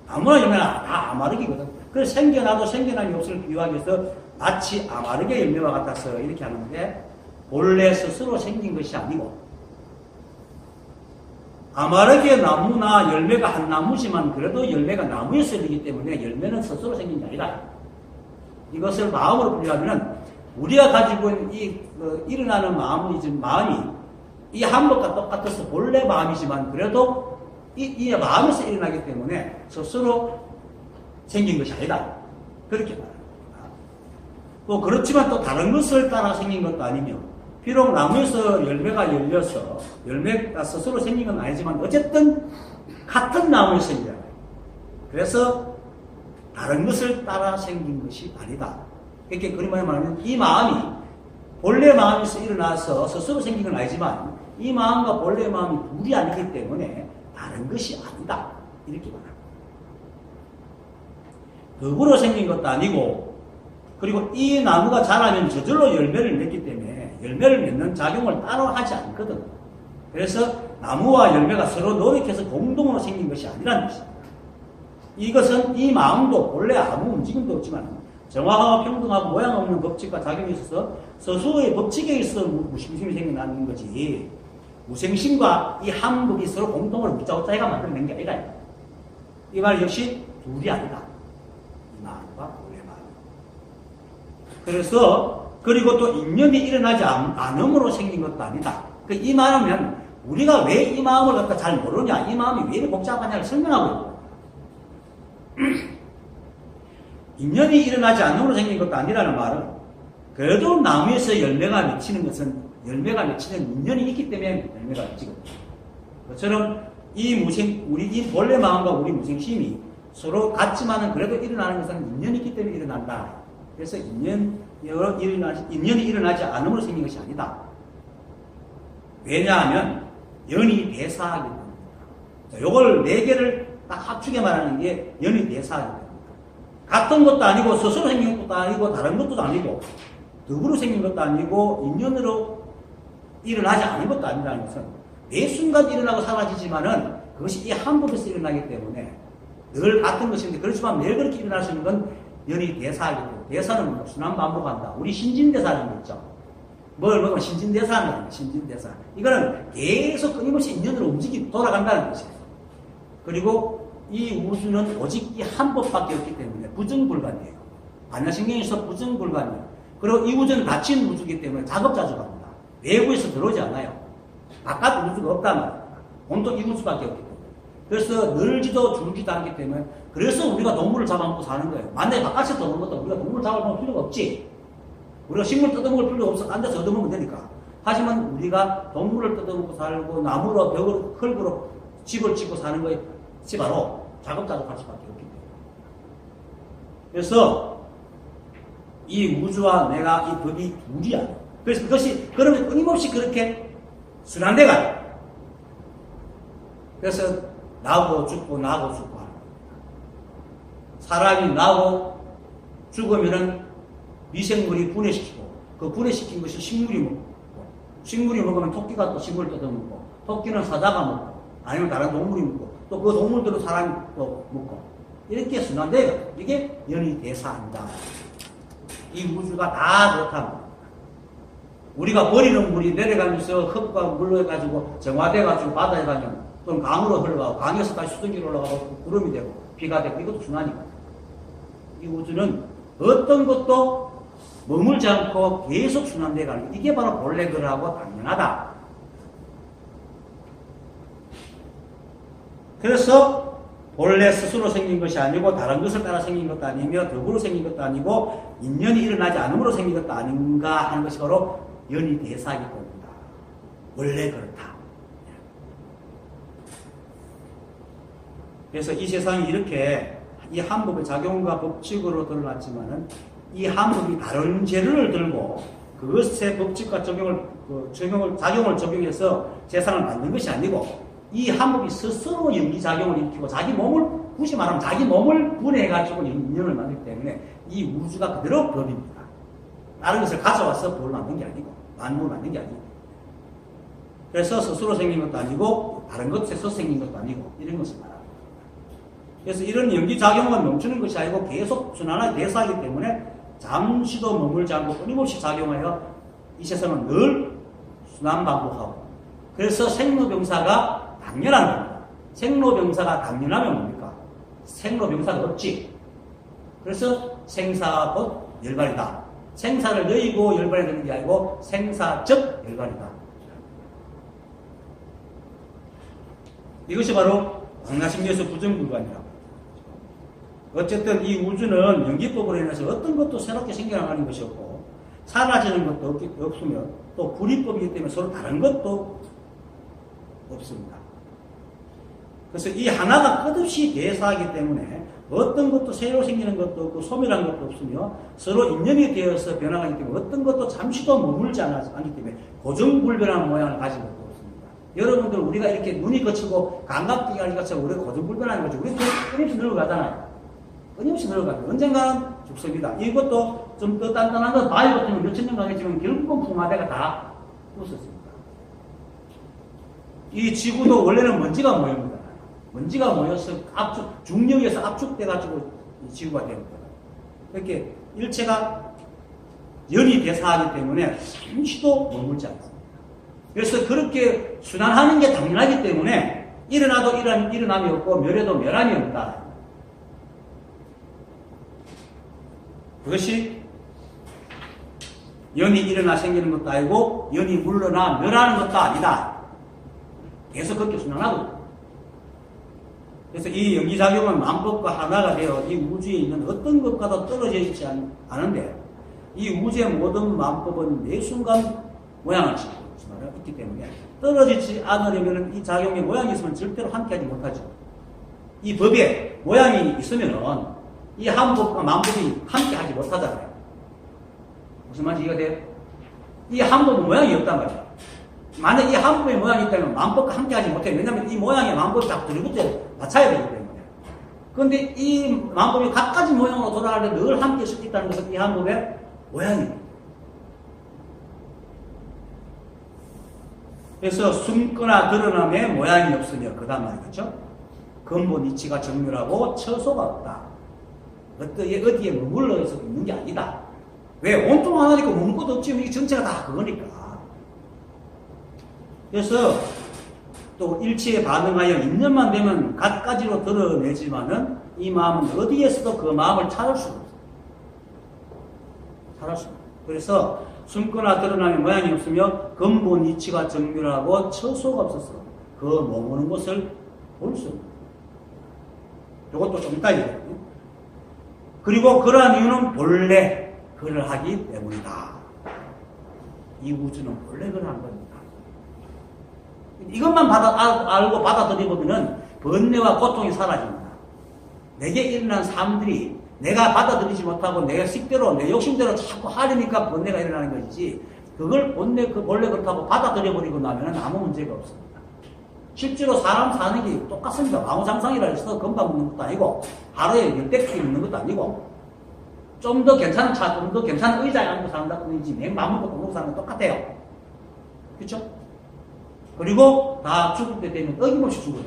나무나 열매는 다 아마르기거든. 그래서 생겨나도 생겨난 것을 비유하기 위해서 마치 아마르게 열매와 같아서 이렇게 하는데 본래 스스로 생긴 것이 아니고 아마르게 나무나 열매가 한 나무지만 그래도 열매가 나무에서 열리기 때문에 열매는 스스로 생긴 게 아니다. 이것을 마음으로 분류하면 우리가 가지고 있는 일어나는 마음이 이 한법과 똑같아서 본래 마음이지만 그래도 이 마음에서 일어나기 때문에 스스로 생긴 것이 아니다. 그렇게 말합니다. 또 그렇지만 또 다른 것을 따라 생긴 것도 아니며 비록 나무에서 열매가 열려서 열매가 스스로 생긴 건 아니지만 어쨌든 같은 나무에서 일어나요. 그래서 다른 것을 따라 생긴 것이 아니다. 이렇게 그림을 말하면 이 마음이 본래 마음에서 일어나서 스스로 생긴 건 아니지만 이 마음과 본래 마음이 둘이 아니기 때문에 다른 것이 아니다. 이렇게 말합니다. 덕으로 생긴 것도 아니고 그리고 이 나무가 자라면 저절로 열매를 맺기 때문에 열매를 맺는 작용을 따로 하지 않거든. 그래서 나무와 열매가 서로 노력해서 공동으로 생긴 것이 아니라는 것입니다. 이것은 이 마음도 본래 아무 움직임도 없지만 정확하고 평등하고 모양 없는 법칙과 작용이 있어서 스스로의 법칙에 의해서 무심심이 생겨나는 거지 무생심과 이 한법이 서로 공동으로 묻자고자 해가 만들어낸 게 아니라 이 말 역시 둘이 아니다. 이 마음과 본래 마음. 그래서 그리고 또 인연이 일어나지 않음으로 생긴 것도 아니다. 이 말하면 우리가 왜 이 마음을 갖다 잘 모르냐, 이 마음이 왜 이렇게 복잡하냐를 설명하고 있고 인연이 일어나지 않음으로 생긴 것도 아니라는 말은 그래도 나무에서 열매가 맺히는 것은 열매가 맺히는 인연이 있기 때문에 열매가 맺히거든요. 그처럼 우리 이 본래 마음과 우리 무생심이 서로 같지만은 그래도 일어나는 것은 인연이 있기 때문에 일어난다. 그래서 인연이 일어나지 않음으로 생긴 것이 아니다. 왜냐하면 연이 대사하게 됩니다. 자, 요걸 네 개를 딱 합치게 말하는 게 연이 대사하게 됩니다. 같은 것도 아니고 스스로 생긴 것도 아니고 다른 것도 아니고 더불어 생긴 것도 아니고 인연으로 일어나지 않은 것도 아니라는 것은 매 순간 일어나고 사라지지만은 그것이 이 한 법에서 일어나기 때문에 늘 같은 것인데 그렇지만 매일 그렇게 일어날 수 있는 건 연이 대사하기 때문에 대사는 뭐 순환 반복한다. 우리 신진대사라는 거 있죠. 뭘 먹으면 신진대사하는 거예요. 신진대사. 이거는 계속 끊임없이 인연으로 돌아간다는 것이에요. 그리고 이 우주는 오직 이 한 법밖에 없기 때문에 부정불가이에요. 반야신경에서 부정불가이에요. 그리고 이 우주는 닫힌 우주이기 때문에 자급자족합니다. 외부에서 들어오지 않아요. 바깥 우주가 없단 말이에요. 온통 이 우주밖에 없기 때문에. 그래서 늘지도 줄지도 않기 때문에 그래서 우리가 동물을 잡아먹고 사는 거예요. 만약에 바깥에서 들어오는 것도 우리가 동물을 잡아먹을 필요가 없지. 우리가 식물 뜯어먹을 필요가 없어. 딴 데서 얻어먹으면 되니까. 하지만 우리가 동물을 뜯어먹고 살고 나무로 벽으로 흙으로 집을 짓고 사는 것이 바로 자급자족할 수밖에 없기 때문에. 그래서 이 우주와 내가 이 법이 둘이 아니에요. 그래서 그것이 그러면 끊임없이 그렇게 순환돼 가요. 그래서 나고 죽고 나고 죽고 하는 겁니다. 사람이 나고 죽으면은 미생물이 분해시키고 그 분해시킨 것이 식물이 먹고 식물이 먹으면 토끼가 또 식물을 뜯어먹고 토끼는 사자가 먹고 아니면 다른 동물이 먹고 또 그 동물들은 사람이 또 먹고 이렇게 순환돼요. 이게 연이 대사한다. 이 우주가 다 그렇다는 겁니다. 우리가 버리는 물이 내려가면서 흙과 물로 해가지고 정화돼가지고 바다에 가면 또는 강으로 흘러가고 강에서 다시 수증기로 올라가고 구름이 되고 비가 되고 이것도 순환이거든요. 이 우주는 어떤 것도 머물지 않고 계속 순환돼가는 이게 바로 본래 그러하고 당연하다. 그래서 본래 스스로 생긴 것이 아니고 다른 것을 따라 생긴 것도 아니며 덕으로 생긴 것도 아니고 인연이 일어나지 않음으로 생긴 것도 아닌가 하는 것이 바로 연이 대사하기 때문이다. 원래 그렇다. 그래서 이 세상이 이렇게 이 한법의 작용과 법칙으로 드러났지만은 이 한법이 다른 재료를 들고 그것의 법칙과 작용을 적용해서 세상을 만든 것이 아니고 이 한법이 스스로 연기작용을 일으키고 자기 몸을 굳이 말하면 자기 몸을 분해해가지고 인연을 만들기 때문에 이 우주가 그대로 법입니다. 다른 것을 가져와서 법을 만든 게 아니고 만물을 만든 게 아니고 그래서 스스로 생긴 것도 아니고 다른 것에서 생긴 것도 아니고 이런 것을 말합니다. 그래서 이런 연기작용만 멈추는 것이 아니고 계속 순환하게 대사하기 때문에 잠시도 머물지 않고 끊임없이 작용하여 이 세상은 늘 순환 반복하고 그래서 생로병사가 당연한 겁니다. 생로병사가 당연하면 뭡니까? 생로병사가 없지. 그래서 생사 곧 열반이다. 생사를 여의고 열반이 되는 게 아니고 생사적 열반이다. 이것이 바로 광야심리에서 부정불관이라고. 어쨌든 이 우주는 연기법으로 인해서 어떤 것도 새롭게 생겨나가는 것이 없고 사라지는 것도 없으며 또 불이법이기 때문에 서로 다른 것도 없습니다. 그래서 이 하나가 끝없이 대사하기 때문에 어떤 것도 새로 생기는 것도 없고 소멸한 것도 없으며 서로 인연이 되어서 변화하기 때문에 어떤 것도 잠시도 머물지 않기 때문에 고정불변한 모양을 가진 것도 없습니다. 여러분들 우리가 이렇게 눈이 거치고 감각적인 하는 것처럼 우리가 고정불변하는 거죠. 우리가 끊임없이 늙어가잖아요. 끊임없이 늙어가요. 언젠가는 죽습니다. 이것도 좀 더 단단한 건 바위 같은 건 몇천 년 가겠지만 결국은 풍화대가 다 부쉈습니다. 이 지구도 원래는 먼지가 모입니다. 먼지가 모여서 중력에서 압축돼가지고 이 지구가 됩니다. 이렇게 일체가 연이 대사하기 때문에 잠시도 머물지 않습니다. 그래서 그렇게 순환하는 게 당연하기 때문에 일어나도 일어남이 없고 멸해도 멸함이 없다. 그것이 연이 일어나 생기는 것도 아니고 연이 물러나 멸하는 것도 아니다. 계속 그렇게 순환하고 그래서 이 연기작용은 만법과 하나가 되어 이 우주에 있는 어떤 것과도 떨어져 있지 않은데 이 우주의 모든 만법은 매 순간 모양을 짓고 있기 때문에 떨어지지 않으려면 이 작용의 모양이 있으면 절대로 함께하지 못하죠. 이 법에 모양이 있으면 이 한법과 만법이 함께하지 못하잖아요. 무슨 말인지 이해가 돼요? 이 한법은 모양이 없단 말이에요. 만약 이 한법의 모양이 있다면 만법과 함께 하지 못해. 왜냐하면 이 모양의 만법이 다 들이붙어 맞춰야 되기 때문에. 그런데 이 만법이 갖가지 모양으로 돌아갈 때 늘 함께 쓸 수 있다는 것은 이 한법의 모양입니다. 그래서 숨거나 드러남에 모양이 없으며 그 다음 말이죠. 근본 이치가 정렬하고 처소가 없다. 어디에 머물러 있어 있는 게 아니다. 왜? 온통 하나니까 머물 것도 없지. 이 전체가 다 그거니까. 그래서 또 일치에 반응하여 인연만 되면 갖가지로 드러내지만은 이 마음은 어디에서도 그 마음을 찾을 수가 없어요. 찾을 수가 없어요. 그래서 숨거나 드러나는 모양이 없으며 근본 이치가 정밀하고 처소가 없어서 그 머무는 것을 볼 수 없어요. 이것도 좀 이따 얘기해요. 그리고 그러한 이유는 본래 그를 하기 때문이다. 이 우주는 본래 그를 한 겁니다. 이것만 알고 받아들여보면 번뇌와 고통이 사라집니다. 내게 일어난 삶들이 내가 받아들이지 못하고 내 식대로, 내 욕심대로 자꾸 하려니까 번뇌가 일어나는 것이지, 그걸 본래 그렇다고 받아들여버리고 나면 아무 문제가 없습니다. 실제로 사람 사는 게 똑같습니다. 망우장상이라 해서 금방 먹는 것도 아니고, 하루에 10대 먹는 것도 아니고, 좀 더 괜찮은 차, 좀 더 괜찮은 의자에 앉고 산다 뿐이지, 내 마음 먹고 돈 먹고 사는 건 똑같아요. 그렇죠? 그리고 다 죽을 때 되면 어김없이 죽어요.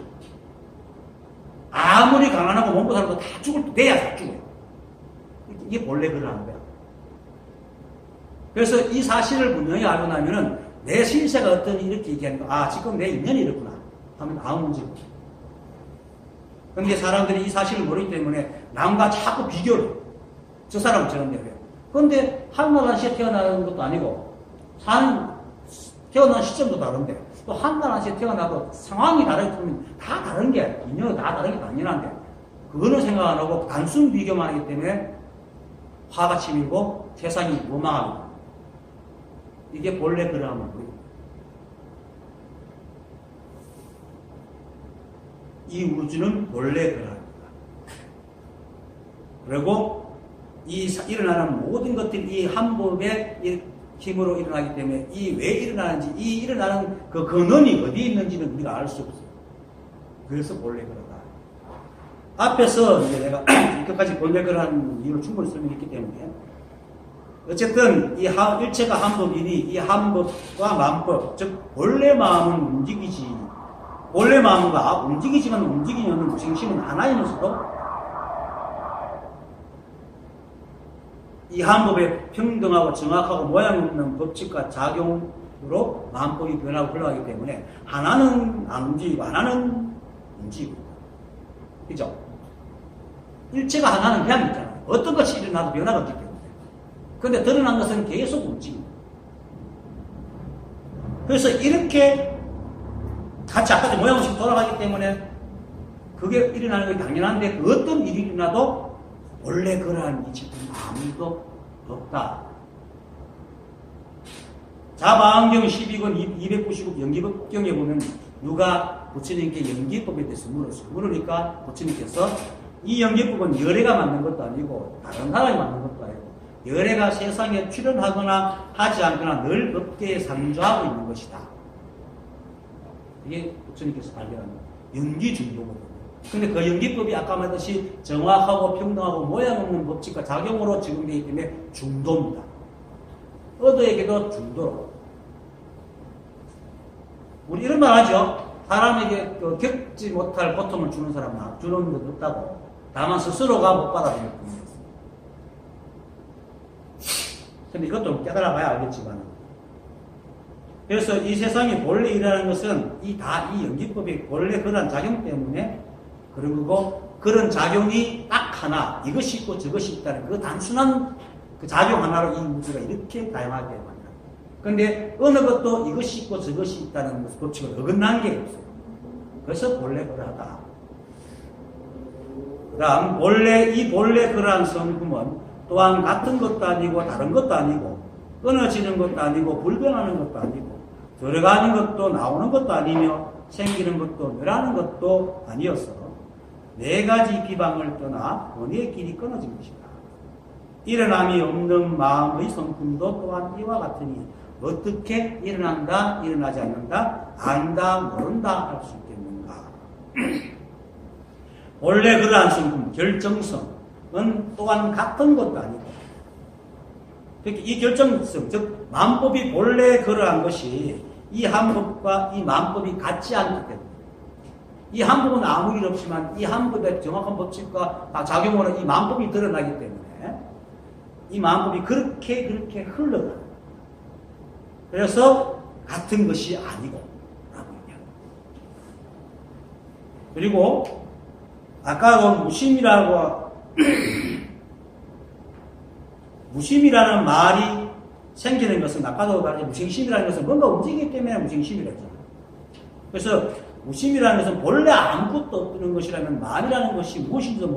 아무리 가난하고 먹고 사는 거 다 죽을 때 돼야 다 죽어요. 이게 본래 그러는 거야. 그래서 이 사실을 분명히 알고 나면은 내 실세가 어떠니 이렇게 얘기하는 거, 아, 지금 내 인연이 이렇구나 하면 아무 문제가 없어요. 그런데 사람들이 이 사실을 모르기 때문에 남과 자꾸 비교를 해요. 저 사람은 저런데 왜? 그런데 한나라 시에 태어나는 것도 아니고 태어난 시점도 다른데 또 한나라 시에 태어나도 상황이 다르면 다 다른 게 인연이 다 다른 게 당연한데 그거는 생각 안 하고 단순 비교만 하기 때문에 화가 치밀고 세상이 무망합니다. 이게 본래 그러함을 보입니다. 이 우주는 본래 그러합니다. 그리고 이 일어나는 모든 것들이 이 한법의 힘으로 일어나기 때문에 이 왜 일어나는지, 이 일어나는 그 근원이 어디에 있는지는 우리가 알 수 없어요. 그래서 본래 그러다. 앞에서 이제 내가 이것까지 본래 그러한 이유를 충분히 설명했기 때문에 어쨌든 이 일체가 한법이니 이 한법과 만법, 즉 본래 마음은 움직이지, 본래 마음과 움직이지만 움직이는 무생심은 하나이면서도 이 한법의 평등하고 정확하고 모양 없는 법칙과 작용으로 만법이 변하고 흘러가기 때문에 하나는 안 움직이고 하나는 움직이고, 그죠? 일체가 하나는 그냥 있잖아요. 어떤 것이 일어나도 변화가 없기 때문에. 그런데 드러난 것은 계속 움직입니다. 그래서 이렇게 같이 아까 모양 없이 돌아가기 때문에 그게 일어나는 게 당연한데 그 어떤 일이 일어나도 원래 그러한 이치는 아무도 없다. 자방경 12권 299 연기법경에 보면 누가 부처님께 연기법에 대해서 물었어요. 물으니까 부처님께서 이 연기법은 열애가 만든 것도 아니고 다른 사람이 만든 것도 아니고 열애가 세상에 출현하거나 하지 않거나 늘 법계에 상주하고 있는 것이다. 이게 부처님께서 발견한 연기중도거든요. 근데 그 연기법이 아까 말했듯이 정확하고 평등하고 모양 없는 법칙과 작용으로 적용되기 때문에 중도입니다. 어디에게도 중도로. 우리 이런 말 하죠. 사람에게 겪지 못할 고통을 주는 사람은 주는 것 없다고. 다만 스스로가 못 받아들일 뿐이었습니다. 근데 이것도 깨달아봐야 알겠지만. 그래서 이 세상이 본래 일어나는 것은 이 연기법이 본래 그런 작용 때문에 그런 거고, 그런 작용이 딱 하나, 이것이 있고 저것이 있다는 그 단순한 그 작용 하나로 이 우주가 이렇게 다양하게 만듭니다. 그런데 어느 것도 이것이 있고 저것이 있다는 법칙을 어긋난 게 없어요. 그래서 본래 그러하다. 그 다음, 본래 그러한 성품은 또한 같은 것도 아니고 다른 것도 아니고 끊어지는 것도 아니고 불변하는 것도 아니고 들어가는 것도 나오는 것도 아니며 생기는 것도 멸하는 것도 아니었어. 네 가지 비방을 떠나 원의 길이 끊어진 것이다. 일어남이 없는 마음의 성품도 또한 이와 같으니 어떻게 일어난다, 일어나지 않는다, 안다, 모른다 할 수 있겠는가? 원래 그러한 성품, 결정성은 또한 같은 것도 아니고, 그러니까 이 결정성, 즉 만법이 본래 그러한 것이 이 한법과 이 만법이 같지 않기 때문에, 이 한법은 아무 일 없지만 이 한법의 정확한 법칙과 다 작용으로 이 만법이 드러나기 때문에 이 만법이 그렇게 흘러가. 그래서 같은 것이 아니고 라고 얘기합니다. 그리고 아까도 무심이라고 무심이라는 말이 생기는 것은 아까도 말했지만 무심이라는 것은 뭔가 움직이기 때문에 무심이라고 했잖아요. 그래서 무심이라는 것은 본래 아무것도 없는 것이라면 말이라는 것이 무엇인지도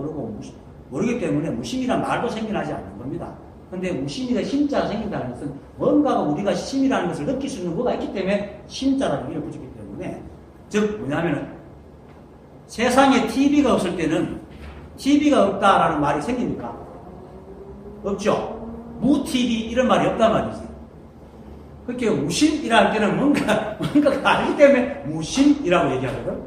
모르기 때문에 무심이란 말도 생겨나지 않는 겁니다. 근데 무심이가 심자가 생긴다는 것은 뭔가가 우리가 심이라는 것을 느낄 수 있는 뭐가 있기 때문에 심자라는 의미를 붙였기 때문에, 즉 뭐냐면은 세상에 TV가 없을 때는 TV가 없다라는 말이 생깁니까? 없죠. 무-TV 이런 말이 없단 말이지. 그렇게 무심이라는 때는 뭔가가 알기 때문에 무심이라고 얘기하거든.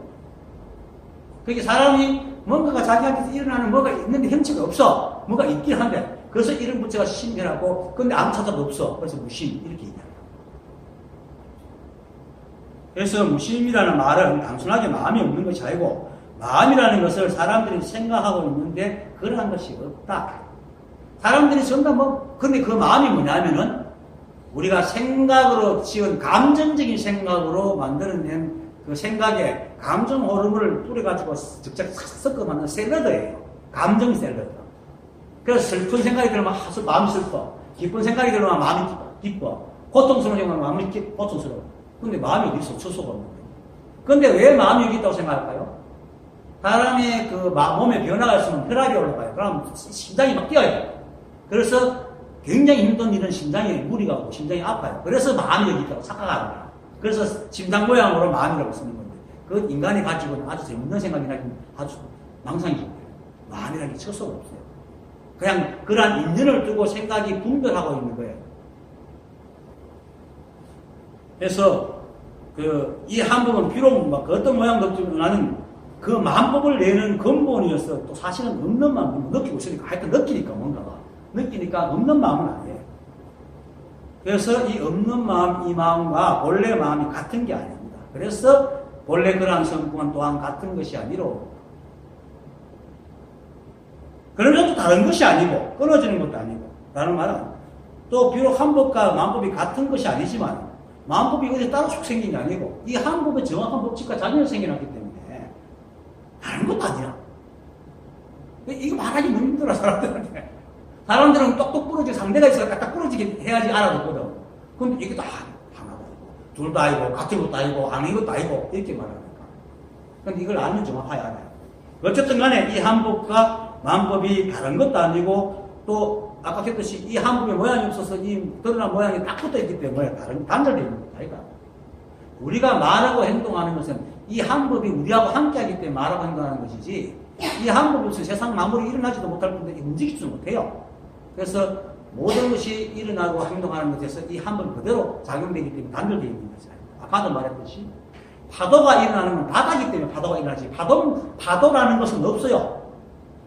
그게 사람이 뭔가가 자기한테서 일어나는 뭐가 있는데 형체가 없어. 뭐가 있긴 한데. 그래서 이름 부처가 심이라고. 근데 아무 찾아도 없어. 그래서 무심 이렇게 얘기합니다. 그래서 무심이라는 말은 단순하게 마음이 없는 것이 아니고 마음이라는 것을 사람들이 생각하고 있는데 그러한 것이 없다. 사람들이 전부 근데 그 마음이 뭐냐면은 우리가 생각으로 지은 감정적인 생각으로 만들어낸 그 생각에 감정 호르몬을 뿌려가지고 적적 섞어 만든 샐러드예요. 감정 샐러드. 그래서 슬픈 생각이 들면 마음이 슬퍼. 기쁜 생각이 들면 마음이 기뻐. 고통스러운 생각이 들면 마음이 고통스러워. 근데 마음이 어디 있어? 처소가 없는 거예요. 근데 왜 마음이 여기 있다고 생각할까요? 사람의 그 몸에 변화가 있으면 혈압이 올라가요. 그럼 심장이 막 뛰어요. 그래서 굉장히 힘든 일은 심장에 무리가 오고 심장이 아파요. 그래서 마음이 여기 있다고 착각하는 거예요. 그래서 심장 모양으로 마음이라고 쓰는 건데, 그 인간이 가지고 있는 아주 재밌는 생각이나 아주 망상이죠. 마음이라는 게 처소가 없어요. 그냥 그러한 인연을 두고 생각이 분별하고 있는 거예요. 그래서 이 한법은 비록 막 어떤 모양도 없지만 나는 그 만법을 내는 근본이어서 또 사실은 없는 마음을 느끼고 있으니까 하여튼 느끼니까 뭔가가 느끼니까 없는 마음은 아니에요. 그래서 이 없는 마음, 이 마음과 본래 마음이 같은 게 아닙니다. 그래서 본래 그러한 성품은 또한 같은 것이 아니로 그러면서 다른 것이 아니고 끊어지는 것도 아니고 라는 말은 또 비록 한법과 만법이 같은 것이 아니지만 만법이 어디 따로 쑥 생긴 게 아니고 이 한법의 정확한 법칙과 작용해서 생겨났기 때문에 다른 것도 아니야. 이거 말하기 너무 힘들어 사람들한테. 사람들은 똑똑 부러지고 상대가 있어서 딱딱 부러지게 해야지 알아듣거든. 근데 이게 다 하나도 아니고 둘 다 아니고 같은 것도 아니고 아닌 것도 아니고 이렇게 말하니까. 근데 이걸 알면 정확하게 알아요. 어쨌든 간에 이 한법과 만법이 다른 것도 아니고 또 아까 했듯이 이 한법의 모양이 없어서 이 드러난 모양이 딱 붙어 있기 때문에 단절되어 있는 것도 아니다. 우리가 말하고 행동하는 것은 이 한법이 우리하고 함께하기 때문에 말하고 행동하는 것이지 이 한법이 없으면 세상 마무리 일어나지도 못할 텐데 움직이지도 못해요. 그래서 모든 것이 일어나고 행동하는 것에서 이 한번 그대로 작용되기 때문에 단절되어 있는 것이에요. 아까도 말했듯이 파도가 일어나는 건 바다이기 때문에 파도가 일어나지 파도라는 것은 없어요.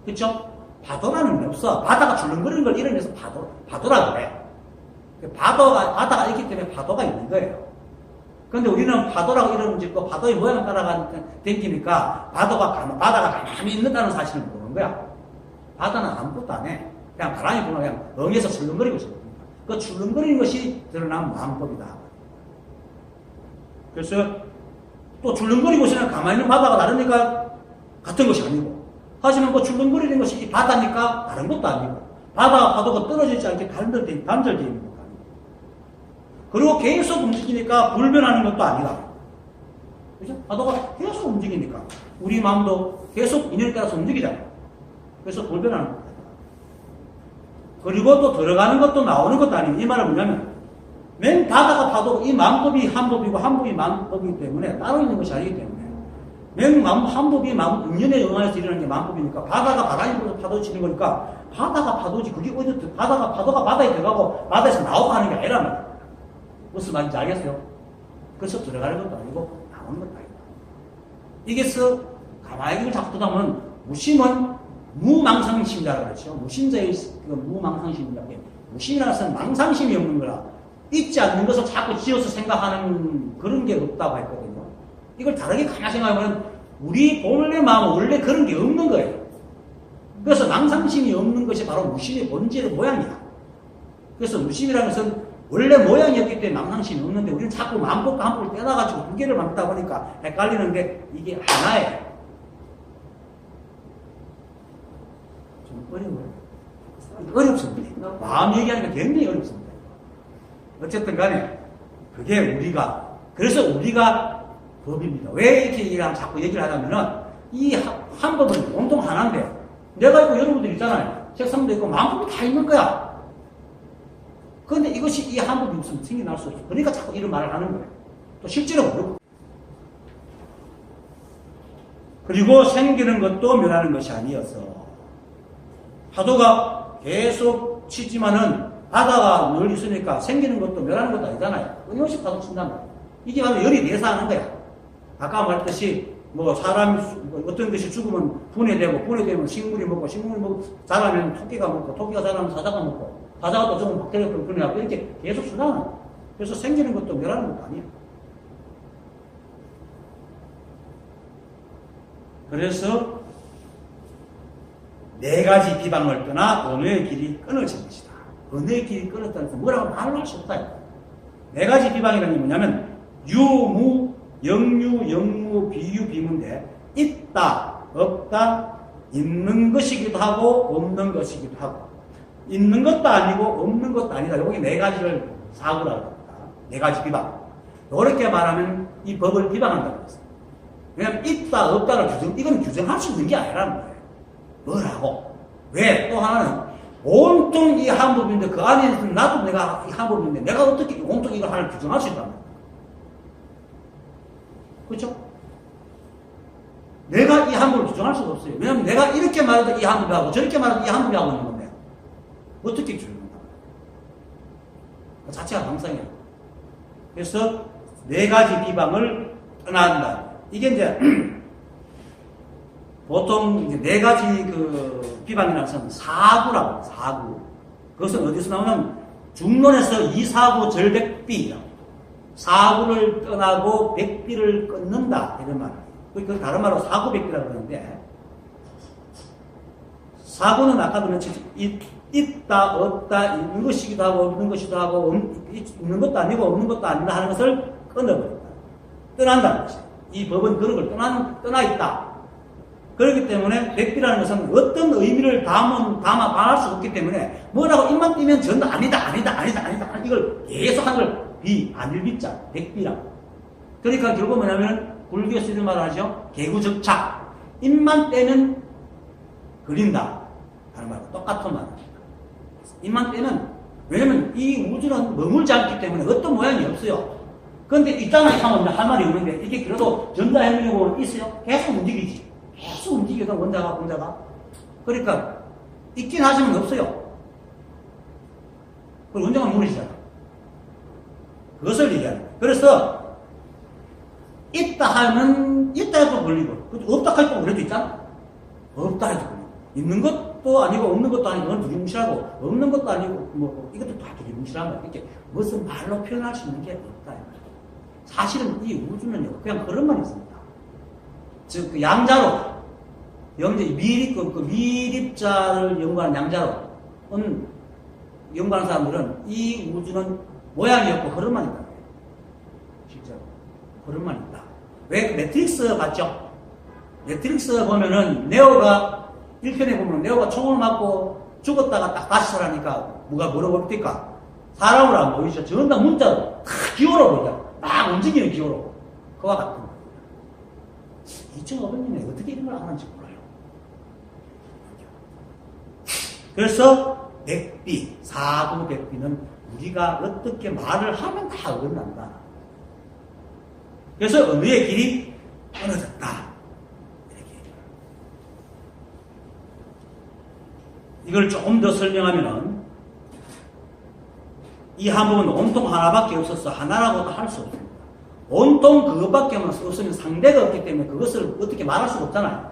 그렇죠? 파도라는 게 없어. 바다가 출렁거리는 걸 이뤄내서 파도라고 그래. 바다가 있기 때문에 파도가 있는 거예요. 그런데 우리는 파도라고 이름을 짓고 파도의 모양을 따라다니니까 바다가 가만히 있는다는 사실을 모르는 거야. 바다는 아무것도 안 해. 그냥 바람이 불면 그냥 엉에서 출렁거리고 있어. 그 출렁거리는 것이 드러난 마음법이다. 그래서 또 출렁거리고 있으면 가만히 있는 바다가 다르니까 같은 것이 아니고, 하지만 그 출렁거리는 것이 이 바다니까 다른 것도 아니고, 바다와 파도가 떨어지지 않게 단절되어 있는 것도 아니고, 그리고 계속 움직이니까 불변하는 것도 아니다. 그죠? 파도가 계속 움직이니까 우리 마음도 계속 인연에 따라서 움직이잖아요. 그래서 불변하는 것도 아니다. 그리고 또 들어가는 것도 나오는 것도 아니고, 이 말은 뭐냐면 맨 바다가 파도고 이 만법이 한법이고 한법이 만법이기 때문에 따로 있는 것이 아니기 때문에 맨 한법이 인연에 응하여서 일어나는 게 만법이니까 바다가 바다에 파도 치는 거니까 바다가 파도지 그게 어디 파도가 바다에 들어가고 바다에서 나오고 하는 게 아니란 말이야. 무슨 말인지 알겠어요? 그래서 들어가는 것도 아니고 나오는 것도 아니다. 이게서 가만히 이걸 자꾸 듣다 보면 무심은 무망상심이라고 그랬죠. 무심자의 그 무망상심이라고 해요. 무심이라는 것은 망상심이 없는 거라 있지 않는 것을 자꾸 지어서 생각하는 그런 게 없다고 했거든요. 이걸 다르게 가만히 생각하면 우리 본래 마음은 원래 그런 게 없는 거예요. 그래서 망상심이 없는 것이 바로 무심의 본질의 모양이야. 그래서 무심이라는 것은 원래 모양이었기 때문에 망상심이 없는데 우리는 자꾸 만복과 한복을 떼놔가지고 두 개를 만들다 보니까 헷갈리는데 이게 하나예요. 좀 어려워요. 어렵습니다. 마음 얘기하니까 굉장히 어렵습니다. 어쨌든 간에 그게 우리가 그래서 우리가 법입니다. 왜 이렇게 자꾸 얘기를 하냐면은 이 한 법은 온통 하나인데 내가 있고 여러분들 있잖아요. 책상도 있고 만법이 다 있는 거야. 그런데 이것이 이 한 법이 없으면 생겨날 수 없어. 그러니까 자꾸 이런 말을 하는 거예요. 또 실제로 모르고. 그리고 생기는 것도 멸하는 것이 아니어서 파도가 계속 치지만은 바다가 늘 있으니까 생기는 것도 멸하는 것도 아니잖아요. 끊임없이 파도 친단 말이에요. 이게 바로 열이 내사하는 거야. 아까 말했듯이 뭐 사람이 어떤 것이 죽으면 분해되면 식물이 먹고 자라면 토끼가 먹고 토끼가 자라면 사자가 먹고 사자가 또 죽으면 박테리아가 분해하고 이렇게 계속 순환하는 거야. 그래서 생기는 것도 멸하는 것도 아니에요. 그래서 네 가지 비방을 떠나 언어의 길이 끊어진 것이다. 언어의 길이 끊었다는 것은 뭐라고 말을 할 수 없다. 네 가지 비방이라는 게 뭐냐면 유무, 영유, 영무, 비유, 비무인데 있다, 없다, 있는 것이기도 하고 없는 것이기도 하고 있는 것도 아니고 없는 것도 아니다. 여기 네 가지를 사고라고 합니다. 네 가지 비방. 이렇게 말하면 이 법을 비방한다고 했어요. 왜냐하면 있다, 없다를 이건 규정할 수 있는 게 아니라는 거예요. 뭐라고? 왜? 또 하나는 온통 이 한법인데 그 안에 나도 내가 이 한법인데 내가 어떻게 온통 이걸 하나 규정할 수 있단 말이야. 그렇죠? 내가 이 한법을 규정할 수가 없어요. 왜냐하면 내가 이렇게 말해도 이 한법이 하고 저렇게 말해도 이 한법이 하고 있는 건데 어떻게 규정한다? 그 자체가 방상이에요. 그래서 네 가지 비방을 떠난다. 이게 이제 보통 이제 네 가지 그 비방이라는 것은 사구라고 해요. 사구. 그것은 어디서 나오냐면 중론에서 이사구 절백비라고. 사구를 떠나고 백비를 끊는다 이런 말이에요. 그 다른 말로 사구백비라고 그러는데 사구는 아까도 그랬지 있다 없다 있는 것이기도 하고 없는 것이기도 하고 있는 것도 아니고 없는 것도 아니다 하는 것을 끊어버린다. 떠난다는 것이에요. 이 법은 그런 걸 떠나 있다. 그렇기 때문에 백비라는 것은 어떤 의미를 담아 말할 수 없기 때문에 뭐라고 입만 띄면 전부 아니다 이걸 계속 하는 걸 아닐 비자 백비라고. 그러니까 결국 뭐냐면 불교에서 이런 말을 하죠. 개구적착. 입만 떼면 그린다 하는 말과 똑같은 말입니다. 입만 떼면 왜냐면 이 우주는 머물지 않기 때문에 어떤 모양이 없어요. 그런데 있잖아 하면 할 말이 없는데 이게 그래도 전자해명에 보면 있어요. 계속 움직이지. 계속 움직여서 원자가. 그러니까 있긴 하지만 없어요. 그리고 원자가 모르시잖아. 그것을 얘기하는 거예요. 그래서 있다 하면 있다 해도 걸리고 없다 할 때 그래도 있잖아. 없다 해도 걸리고 있는 것도 아니고 없는 것도 아니고 그건 두리뭉실하고 없는 것도 아니고 뭐 이것도 다 두리뭉실한 거야. 이렇게 무슨 말로 표현할 수 있는 게 없다. 사실은 이 우주는요 그냥 그런만 있습니다. 즉 그 양자로 미립자를 연구하는 양자로 연구하는 사람들은 이 우주는 모양이 없고 흐름만 있다. 실제로 흐름만 있다. 왜? 매트릭스 봤죠? 매트릭스 보면은 네오가 1편에 보면 네오가 총을 맞고 죽었다가 딱 다시 살아니까 뭐라고 봅니까? 사람으로 안 보이죠? 전부 다 문자로 다 기호로 보이죠? 막 움직이는 기호로. 그와 같은 거예요. 이청 어머님이 어떻게 이런 걸 하는지 몰라요. 그래서 백비, 사구 백비는 우리가 어떻게 말을 하면 다 어긋난다. 그래서 언어의 길이 끊어졌다. 이렇게. 이걸 조금 더 설명하면은 이 한복은 온통 하나밖에 없어서 하나라고도 할 수 없습니다. 온통 그것밖에 없으면 상대가 없기 때문에 그것을 어떻게 말할 수가 없잖아요.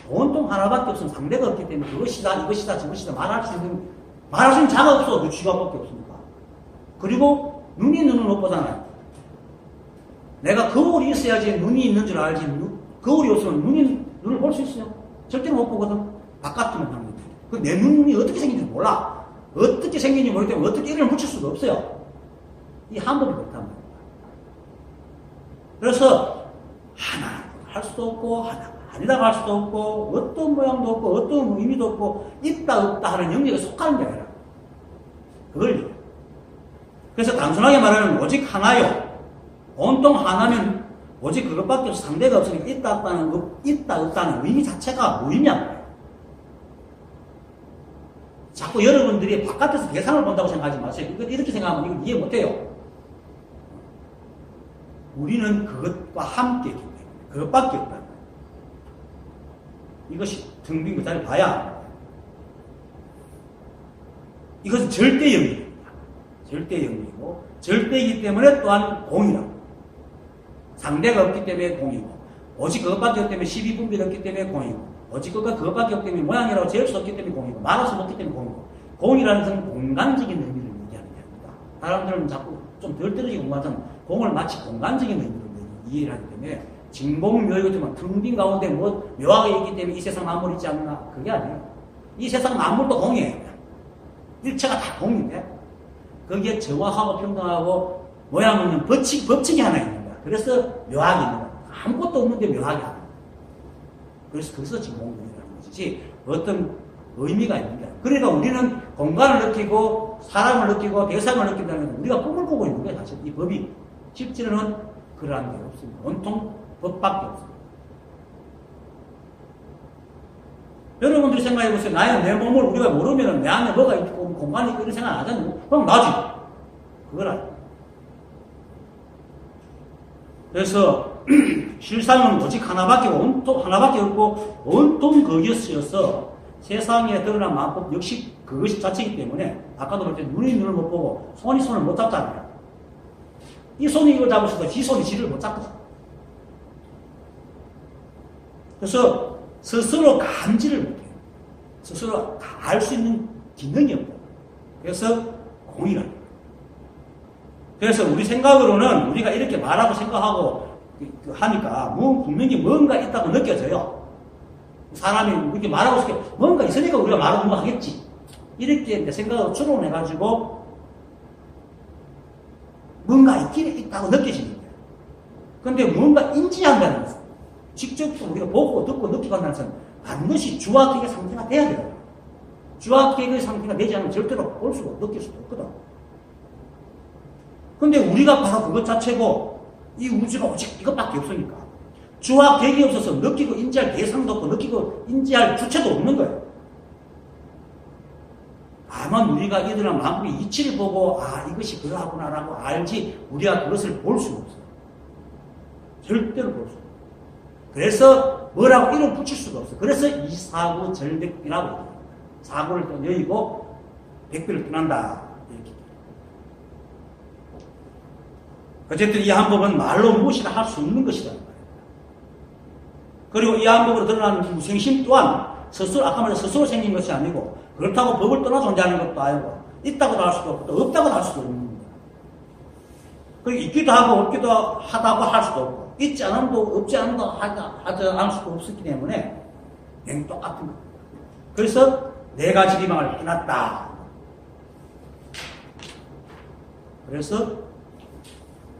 온통 하나밖에 없으면 상대가 없기 때문에 그것이다, 이것이다, 저것이다 말할 수 있는 자가 없어. 쥐가밖에 없으니까. 그리고 눈이 눈을 못 보잖아요. 내가 거울이 있어야지 눈이 있는 줄 알지. 거울이 없으면 눈을 볼 수 있어요. 절대로 못 보거든. 바깥으로만 하는 거지. 내 눈이 어떻게 생긴지 몰라. 어떻게 생긴지 모르기 때문에 어떻게 이름을 붙일 수가 없어요. 이 한복이 그렇단 말이에요. 그래서 하나 할 수도 없고 하나가 아니라고 할 수도 없고 어떤 모양도 없고 어떤 의미도 없고 있다 없다 하는 영역에 속하는 게 아니라 그걸 그래서 단순하게 말하면 오직 하나요. 온통 하나면 오직 그것밖에 없어 상대가 없으니까 있다 없다는 의미 자체가 무의미한 자꾸 여러분들이 바깥에서 대상을 본다고 생각하지 마세요. 이렇게 생각하면 이걸 이해 못해요. 우리는 그것과 함께 있기 때문에 그것밖에 없다. 이것이 등 빈 그 자리를 봐야 이것은 절대 영역입니다. 절대 영역이고 절대이기 때문에 또한 공이라고. 상대가 없기 때문에 공이고 오직 그것밖에 없기 때문에 12분별이 없기 때문에 공이고 오직 그것밖에 없기 때문에 모양이라고 재울 수 없기 때문에 공이고 말할 수 없기 때문에 공이고 공이라는 것은 공간적인 의미를 얘기하는 게 아닙니다. 사람들은 자꾸 좀 덜 떨어지게 공부하자면 공을 마치 공간적인 의미로 이해를 하기 때문에 진공묘 같으면 등 빈 가운데 뭐 묘하게 있기 때문에 이 세상 만물 있지 않나 그게 아니에요. 이 세상 만물도 공이에요. 일체가 다 공인데 거기에 정확하고 평등하고 모양 없는 법칙이 하나 있는 거야. 그래서 묘하게 있는 거야. 아무것도 없는데 묘하게 하는 거야. 그래서 그것이 진공묘라는 것이지 어떤 의미가 있는 게 아니야. 그러니까 우리는 공간을 느끼고 사람을 느끼고 대상을 느낀다는 건 우리가 꿈을 꾸고 있는 거예요. 사실 이 법이 실제로는 그러한 게 없습니다. 온통 법밖에 없습니다. 여러분들이 생각해 보세요. 나의 내 몸을 우리가 모르면 내 안에 뭐가 있고 공간이 있고 이런 생각 안 하잖아요. 그럼 나지. 그걸 알아요. 그래서 실상은 오직 하나밖에 없고 온통 거기에 쓰여서 세상에 드러난 만법 역시 그것이 자체이기 때문에 아까도 그랬듯이 눈이 눈을 못 보고 손이 손을 못 잡잖아요. 이 손이 이걸 잡을 수도 지 손이 지를 못 잡거든. 그래서 스스로 감지를 못해요. 스스로 알 수 있는 기능이 없다. 그래서 공이라는 거예요. 그래서 우리 생각으로는 우리가 이렇게 말하고 생각하고 하니까 분명히 뭔가 있다고 느껴져요. 사람이 이렇게 말하고 싶게 뭔가 있으니까 우리가 말하고 뭐 하겠지. 이렇게 내 생각으로 추론해가지고 뭔가 있다고 느껴지는 거예요. 그런데 뭔가 인지한다는 것은 직접 우리가 보고 듣고 느끼고 한다는 것은 반드시 주와 객의 상태가 돼야 돼요. 주와 객의 상태가 되지 않으면 절대로 볼 수가 느낄 수가 없거든. 근데 우리가 바로 그것 자체고 이 우주가 오직 이것밖에 없으니까 주와 객이 없어서 느끼고 인지할 대상도 없고 느끼고 인지할 주체도 없는 거예요. 다만 우리가 일어난 만물의 이치를 보고 이것이 그러하구나라고 알지 우리가 그것을 볼 수가 없어요. 절대로 볼 수가 없어요. 그래서 뭐라고 이름 붙일 수가 없어요. 그래서 이사구 절백이라고 해요. 사구를 또 여의고 백비를 떠난다. 이렇게. 어쨌든 이 한법은 말로 무엇이나 할 수 없는 것이다. 그리고 이 한법으로 드러나는 무생심 또한 아까 말한 스스로 생긴 것이 아니고 그렇다고 법을 떠나 존재하는 것도 아니고 있다고도 할 수도 없고 또 없다고도 할 수도 없는 겁니다. 그리고 있기도 하고 없기도 하다고 할 수도 없고 있지 않음도 없지 않음도 하지 않을 수도 없기 때문에 그냥 똑같은 겁니다. 그래서 네 가지 비방을 해놨다. 그래서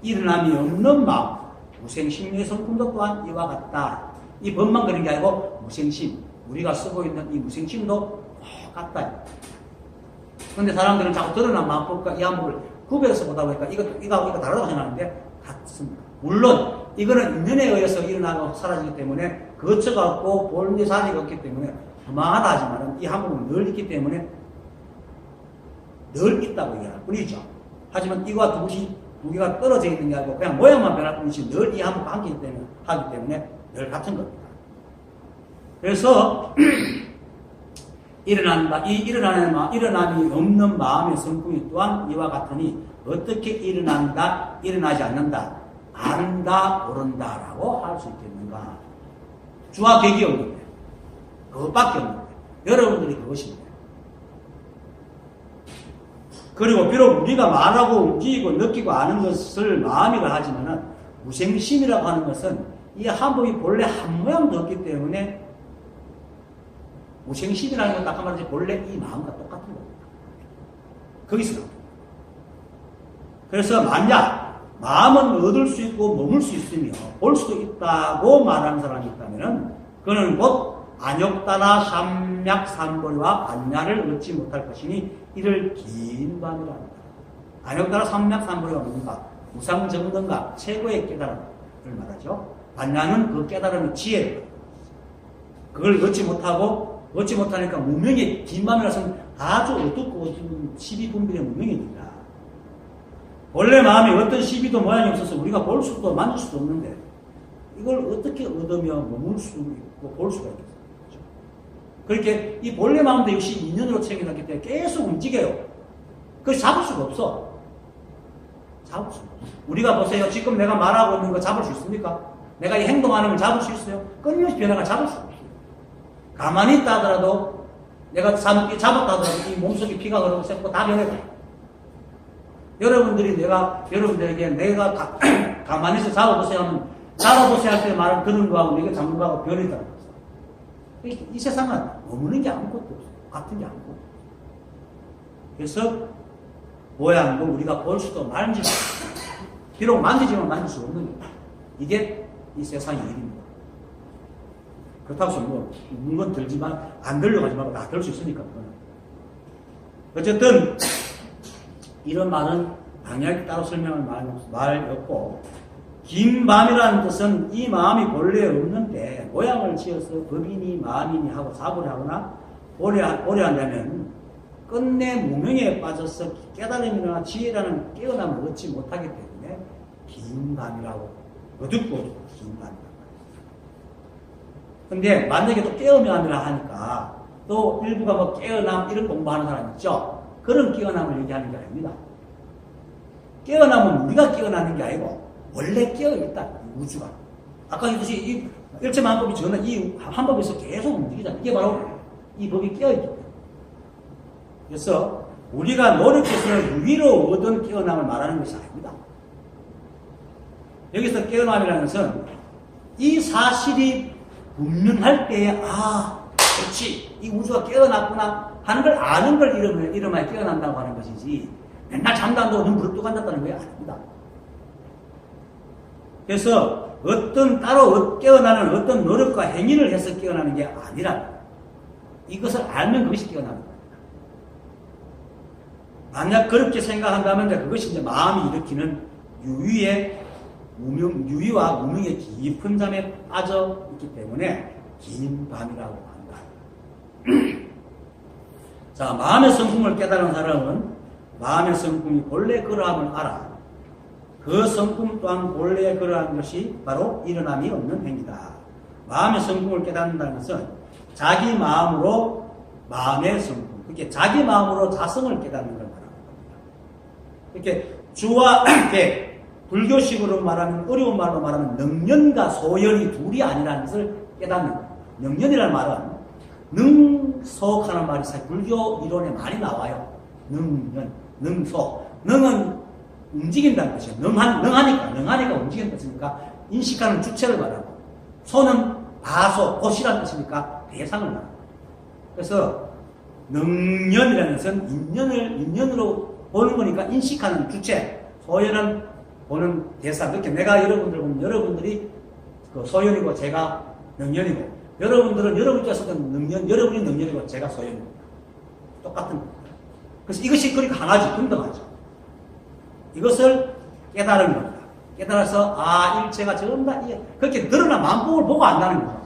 일어남이 없는 마음 무생심의 성품도 또한 이와 같다. 이 법만 그런 게 아니고 무생심 우리가 쓰고 있는 이 무생심도 똑같다. 그런데 사람들은 자꾸 드러난 마음법과 이 한법을 구별해서 보다 보니까 이거 다르다고 생각하는데 같습니다. 물론 이거는 인연에 의해서 일어나고 사라지기 때문에 거쳐가 없고 본래 자리가 없기 때문에 허망하다 하지만 이 한법은 늘 있기 때문에 늘 있다고 얘기할 뿐이죠. 하지만 이와 두 개가 떨어져 있는 게 아니고 그냥 모양만 변할 뿐이지 늘 이 한법과 함께 하기 때문에 늘 같은 겁니다. 그래서 일어난다. 이 일어남이 없는 마음의 성품이 또한 이와 같으니 어떻게 일어난다, 일어나지 않는다, 안다, 모른다라고 할 수 있겠는가? 주와 객이 없는데, 그것밖에 없는데, 여러분들이 그것입니다. 그리고 비록 우리가 말하고 움직이고 느끼고 아는 것을 마음이라 하지만은 무생심이라고 하는 것은 이 한법이 본래 한 모양도 없기 때문에 무생심이라는 건 딱 말하지 본래 이 마음과 똑같은 겁니다. 거기서 나옵니다. 그래서 만약 마음은 얻을 수 있고 머물 수 있으며 볼 수도 있다고 말하는 사람이 있다면 그는 곧 안욕다나 삼약 삼보리와 반야를 얻지 못할 것이니 이를 긴 밤이라 합니다. 안욕다나 삼약 삼보리가 뭔가? 무상정등각 최고의 깨달음을 말하죠. 반야는 그 깨달음의 지혜를 그걸 얻지 못하니까 무명의 긴 밤이라서는 아주 어둡고 어두운 시비분별의 무명입니다. 원래 마음에 어떤 시비도 모양이 없어서 우리가 볼 수도 만질 수도 없는데 이걸 어떻게 얻으며 머물 수 있고 볼 수가 있겠어요. 그렇게 이 본래 마음도 역시 인연으로 챙겨놨기 때문에 계속 움직여요. 그걸 잡을 수가 없어. 잡을 수가 없어. 우리가 보세요. 지금 내가 말하고 있는 거 잡을 수 있습니까? 내가 이 행동하는 걸 잡을 수 있어요? 끊임없이 변화가 잡을 수가 없어요. 가만히 있다 하더라도 내가 잡았다 하더라도 이 몸속에 피가 흐르고 새고 다 변해가요. 여러분들에게 내가 가만히 있어 잡아보세요 하면 잡아보세요 할 때 말을 듣는 거하고 내가 잡는 거하고 변이 있다는 거죠. 이 세상은 머무는 게 아무것도 없어요. 같은 게 아무것도 없어요. 그래서 모양도 우리가 볼 수도 만지고 비록 만지지만 만질 수 없는 거예요. 이게 이 세상의 일입니다. 그렇다고 해서 뭐 물건 들지만 안 들려고 하지 말고 다 들 수 있으니까 그거는. 어쨌든 이런 말은 당연히 따로 설명할 말이 없고 긴 밤이라는 뜻은 이 마음이 본래 없는데 모양을 지어서 법이니 마음이니 하고 사고를 하거나 오래 한다면 끝내 무명에 빠져서 깨달음이나 지혜라는 깨어남을 얻지 못하기 때문에 긴 밤이라고 어둡고 긴 밤이라고. 근데 만약에 또 깨어남이라 하니까 또 일부가 뭐 깨어남 이런 공부하는 사람 있죠. 그런 깨어남을 얘기하는 게 아닙니다. 깨어남은 우리가 깨어나는 게 아니고 원래 깨어있다. 우주가. 아까 얘기했듯이 이 일체만법이 저는 이 한법에서 계속 움직이잖아요. 이게 바로 이 법이 깨어있기 때문에. 그래서 우리가 노력해서 유의로 얻은 깨어남을 말하는 것이 아닙니다. 여기서 깨어남이라는 것은 이 사실이 분명할 때에 그렇지 이 우주가 깨어났구나 하는 걸 아는 걸 이름하여 깨어난다고 하는 것이지 맨날 잠도 안 자고 눈 부릅뜨고 앉았다는 게 아닙니다. 그래서 따로 깨어나는 어떤 노력과 행위를 해서 깨어나는 게 아니라 이것을 알면 그것이 깨어나는 겁니다. 만약 그렇게 생각한다면 그것이 이제 마음이 일으키는 유의와 무명의 깊은 잠에 빠져 있기 때문에 긴 밤이라고 한다. 자, 마음의 성품을 깨달은 사람은 마음의 성품이 본래 그러함을 알아. 그 성품 또한 본래 그러한 것이 바로 일어남이 없는 행위다. 마음의 성품을 깨닫는다는 것은 자기 마음으로 마음의 성품, 이렇게 자기 마음으로 자성을 깨닫는 걸 말하는 겁니다. 이렇게 주와 불교식으로 말하면 어려운 말로 말하면 능연과 소연이 둘이 아니라는 것을 깨닫는 겁니다. 능연이라는 말은 능속하는 말이 사실 불교 이론에 많이 나와요. 능연, 능속. 능은 움직인다는 것이에요. 능하니까 움직이는 것이니까 인식하는 주체를 말하고 소는 바소, 곧이라는 뜻이니까 대상을 말하고 그래서 능연이라는 것은 인연으로 보는 거니까 인식하는 주체, 소연은 보는 대상. 이렇게 내가 여러분들 보면 여러분들이 그 소연이고 제가 능연이고 여러분들은 여러분께서도 여러분이 능연이고 제가 소연입니다. 똑같은 겁니다. 그래서 이것이 그렇게 강하지, 동등하죠. 이것을 깨달은 겁니다. 깨달아서 일체가 전부 다 그렇게 드러난 만법을 보고 안다는 거죠.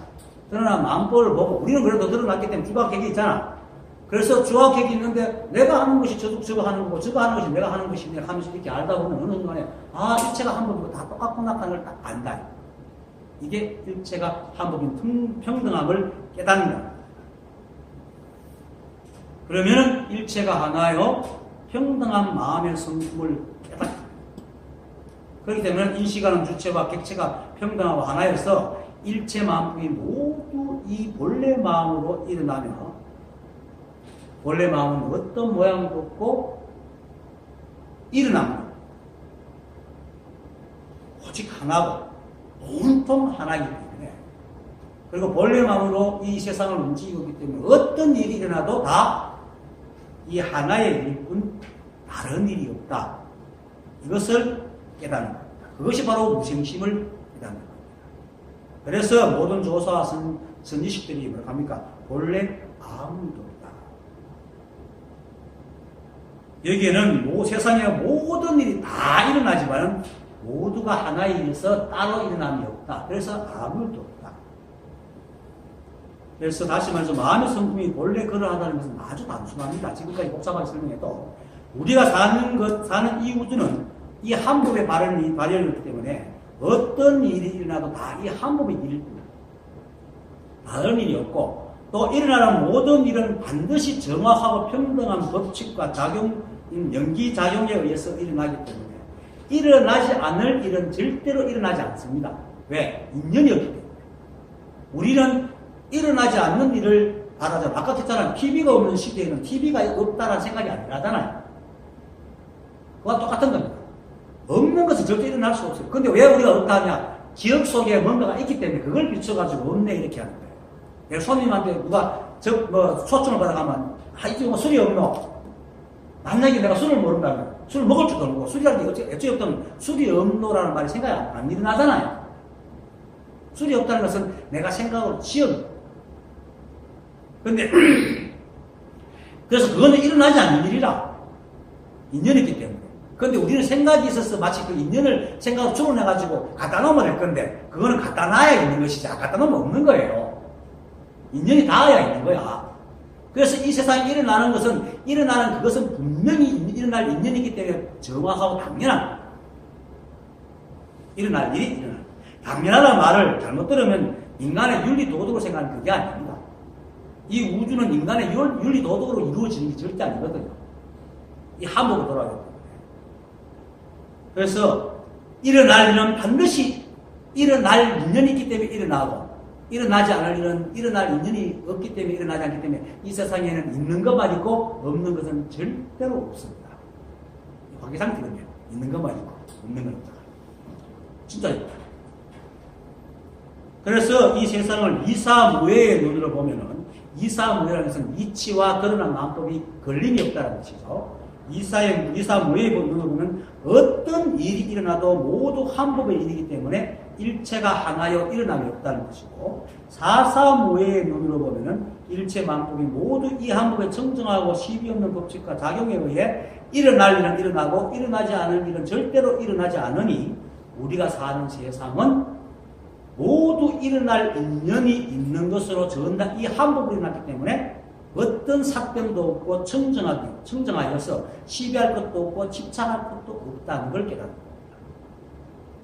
드러난 만법을 보고 우리는 그래도 드러났기 때문에 주각객이 있잖아. 그래서 주각객이 있는데 내가 하는 것이 저거 하는 거고 저거 하는 것이 내가 하는 것이냐 하면서 이렇게 알다 보면 어느 순간에 일체가 한 법이고 다 똑같구나 하는 걸 딱 안다. 이게 일체가 한 법인 평등함을 깨닫는 겁니다. 그러면은 일체가 하나요 평등한 마음의 성품을 깨닫게. 그렇기 때문에 인식하는 주체와 객체가 평등하고 하나여서 일체 만품이 모두 이 본래 마음으로 일어나며 본래 마음은 어떤 모양도 없고 일어납니다. 오직 하나고 온통 하나이기 때문에 그리고 본래 마음으로 이 세상을 움직이고 있기 때문에 어떤 일이 일어나도 다 이 하나의 일일 뿐 다른 일이 없다. 이것을 깨닫는 겁니다. 그것이 바로 무생심을 깨닫는 겁니다. 그래서 모든 조사와 선지식들이 뭐라 합니까? 본래 아무도 없다. 여기에는 세상의 모든 일이 다 일어나지만 모두가 하나에 의해서 따로 일어남이 없다. 그래서 아무도 없다. 그래서 다시 말해서 마음의 성품이 본래 그러하다는 것은 아주 단순합니다. 지금까지 복잡하게 설명해도 우리가 사는 이 우주는 이 한 법의 발현이기 때문에 어떤 일이 일어나도 다 이 한 법의 일일 뿐 다른 일이 없고 또 일어나는 모든 일은 반드시 정확하고 평등한 법칙과 연기작용에 의해서 일어나기 때문에 일어나지 않을 일은 절대로 일어나지 않습니다. 왜? 인연이 없기 때문에. 우리는 일어나지 않는 일을 바라잖아요. 아까 했잖아요. TV가 없는 시대에는 TV가 없다는 생각이 안 나잖아요. 그와 똑같은 겁니다. 없는 것은 절대 일어날 수 없어요. 근데 왜 우리가 없다 하냐? 기억 속에 뭔가가 있기 때문에 그걸 비춰가지고 없네 이렇게 하는 거예요. 내가 손님한테 누가 초청을 받아가면 이제 뭐 술이 없노? 만약에 내가 술을 모른다면 술을 먹을 줄도 모르고 술이라는 게 어찌됐든 술이 없노라는 말이 생각이 안 일어나잖아요. 술이 없다는 것은 내가 생각으로 지은. 근데 그래서 그거는 일어나지 않는 일이라. 인연이 있기 때문에. 근데 우리는 생각이 있어서 마치 그 인연을 생각으로 추론해가지고 갖다 놓으면 될 건데 그거는 갖다 놔야 있는 것이지 갖다 놓으면 없는 거예요. 인연이 닿아야 있는 거야. 그래서 이 세상에 일어나는 그것은 분명히 일어날 인연이기 때문에 정확하고 당연한 거야. 일어날 일이 일어나. 당연하다는 말을 잘못 들으면 인간의 윤리 도덕으로 생각하는 그게 아닙니다. 이 우주는 인간의 윤리 도덕으로 이루어지는 게 절대 아니거든요. 이 한복으로 돌아가기 때문에. 그래서 일어날 일은 반드시 일어날 인연이 있기 때문에 일어나고 일어나지 않을 일은 일어날 인연이 없기 때문에 일어나지 않기 때문에 이 세상에는 있는 것만 있고 없는 것은 절대로 없습니다. 관계상태거든요. 있는 것만 있고 없는 건 없다. 진짜입니다. 그래서 이 세상을 이사무예의 눈으로 보면은 이사무예라는 것은 이치와 드러난 마음법이 걸림이 없다는 것이죠. 이사무예의 눈으로 보면 어떤 일이 일어나도 모두 한 법의 일이기 때문에 일체가 하나여 일어남이 없다는 것이고 사사무예의 눈으로 보면은 일체 만법이 모두 이 한 법에 청정하고 시비 없는 법칙과 작용에 의해 일어날 일은 일어나고 일어나지 않을 일은 절대로 일어나지 않으니 우리가 사는 세상은 모두 일어날 인연이 있는 것으로 전다 이 한 법으로 일어났기 때문에 어떤 삭변도 없고 청정하여서 시비할 것도 없고 집착할 것도 없다는 걸 깨닫는 겁니다.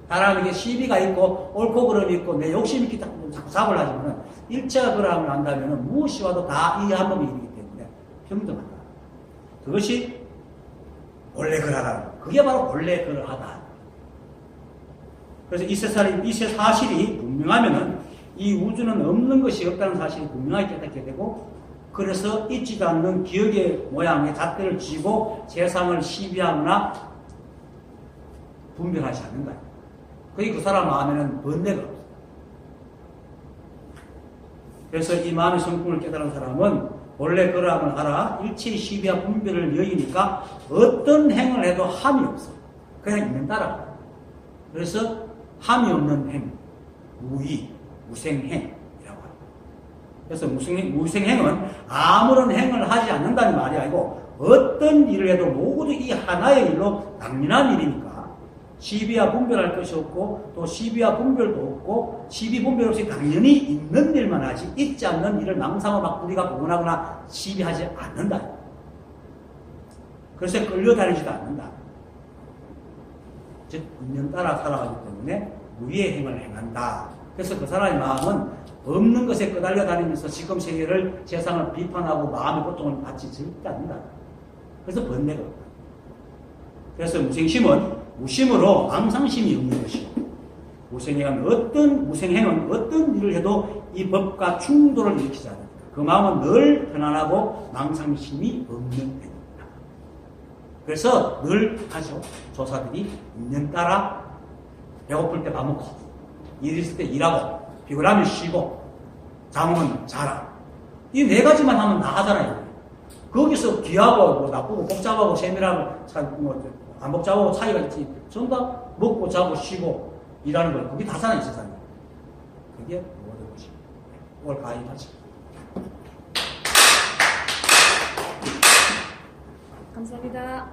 사람에게 시비가 있고 옳고 그름이 있고 내 욕심이 있기 때문에 자꾸 잡으려 하지만 일체가 그러함을 안다면 무엇이 와도 다 이 한 법이 일이기 때문에 평등하다. 그것이 원래 그러하다. 그게 바로 원래 그러하다. 그래서 이 사실이 분명하면은 이 우주는 없는 것이 없다는 사실이 분명하게 깨닫게 되고 그래서 잊지도 않는 기억의 모양의 잣대를 쥐고 세상을 시비하거나 분별하지 않는다. 그게 그 사람 마음에는 번뇌가 없어요. 그래서 이 마음의 성품을 깨달은 사람은 원래 그러함을 알아 일체의 시비와 분별을 여기니까 어떤 행을 해도 함이 없어. 그냥 있는 따라. 그래서 함이 없는 행, 무생행이라고 합니다. 그래서 무생행은 아무런 행을 하지 않는다는 말이 아니고 어떤 일을 해도 모두 이 하나의 일로 당연한 일이니까 시비와 분별할 것이 없고 또 시비와 분별도 없고 시비 분별 없이 당연히 있는 일만 하지 있지 않는 일을 망상으로 막 우리가 공언하거나 시비하지 않는다. 그래서 끌려다니지도 않는다. 즉 인연 따라 살아가기 때문에 무의의 행을 행한다. 그래서 그 사람의 마음은 없는 것에 끄달려 다니면서 지금 세계를 세상을 비판하고 마음의 고통을 받지 절대 않는다. 그래서 번뇌가 없다. 그래서 무생심은 무심으로 망상심이 없는 것이고 무생행은 어떤 일을 해도 이 법과 충돌을 일으키지 않는다. 그 마음은 늘 편안하고 망상심이 없는 편입니다. 그래서 늘 하죠. 조사들이 있는 따라 배고플 때 밥 먹고 일 있을 때 일하고 피곤하면 쉬고 잠은 자라. 이 네 가지만 하면 나하잖아요. 거기서 귀하고 뭐 나쁘고 복잡하고 세밀하고 안 복잡하고 차이가 있지. 전부 다 먹고 자고 쉬고 일하는 거예요. 그게 다잖아요, 이 세상에. 그게 모든 것이. 그걸 가입하지. 감사합니다.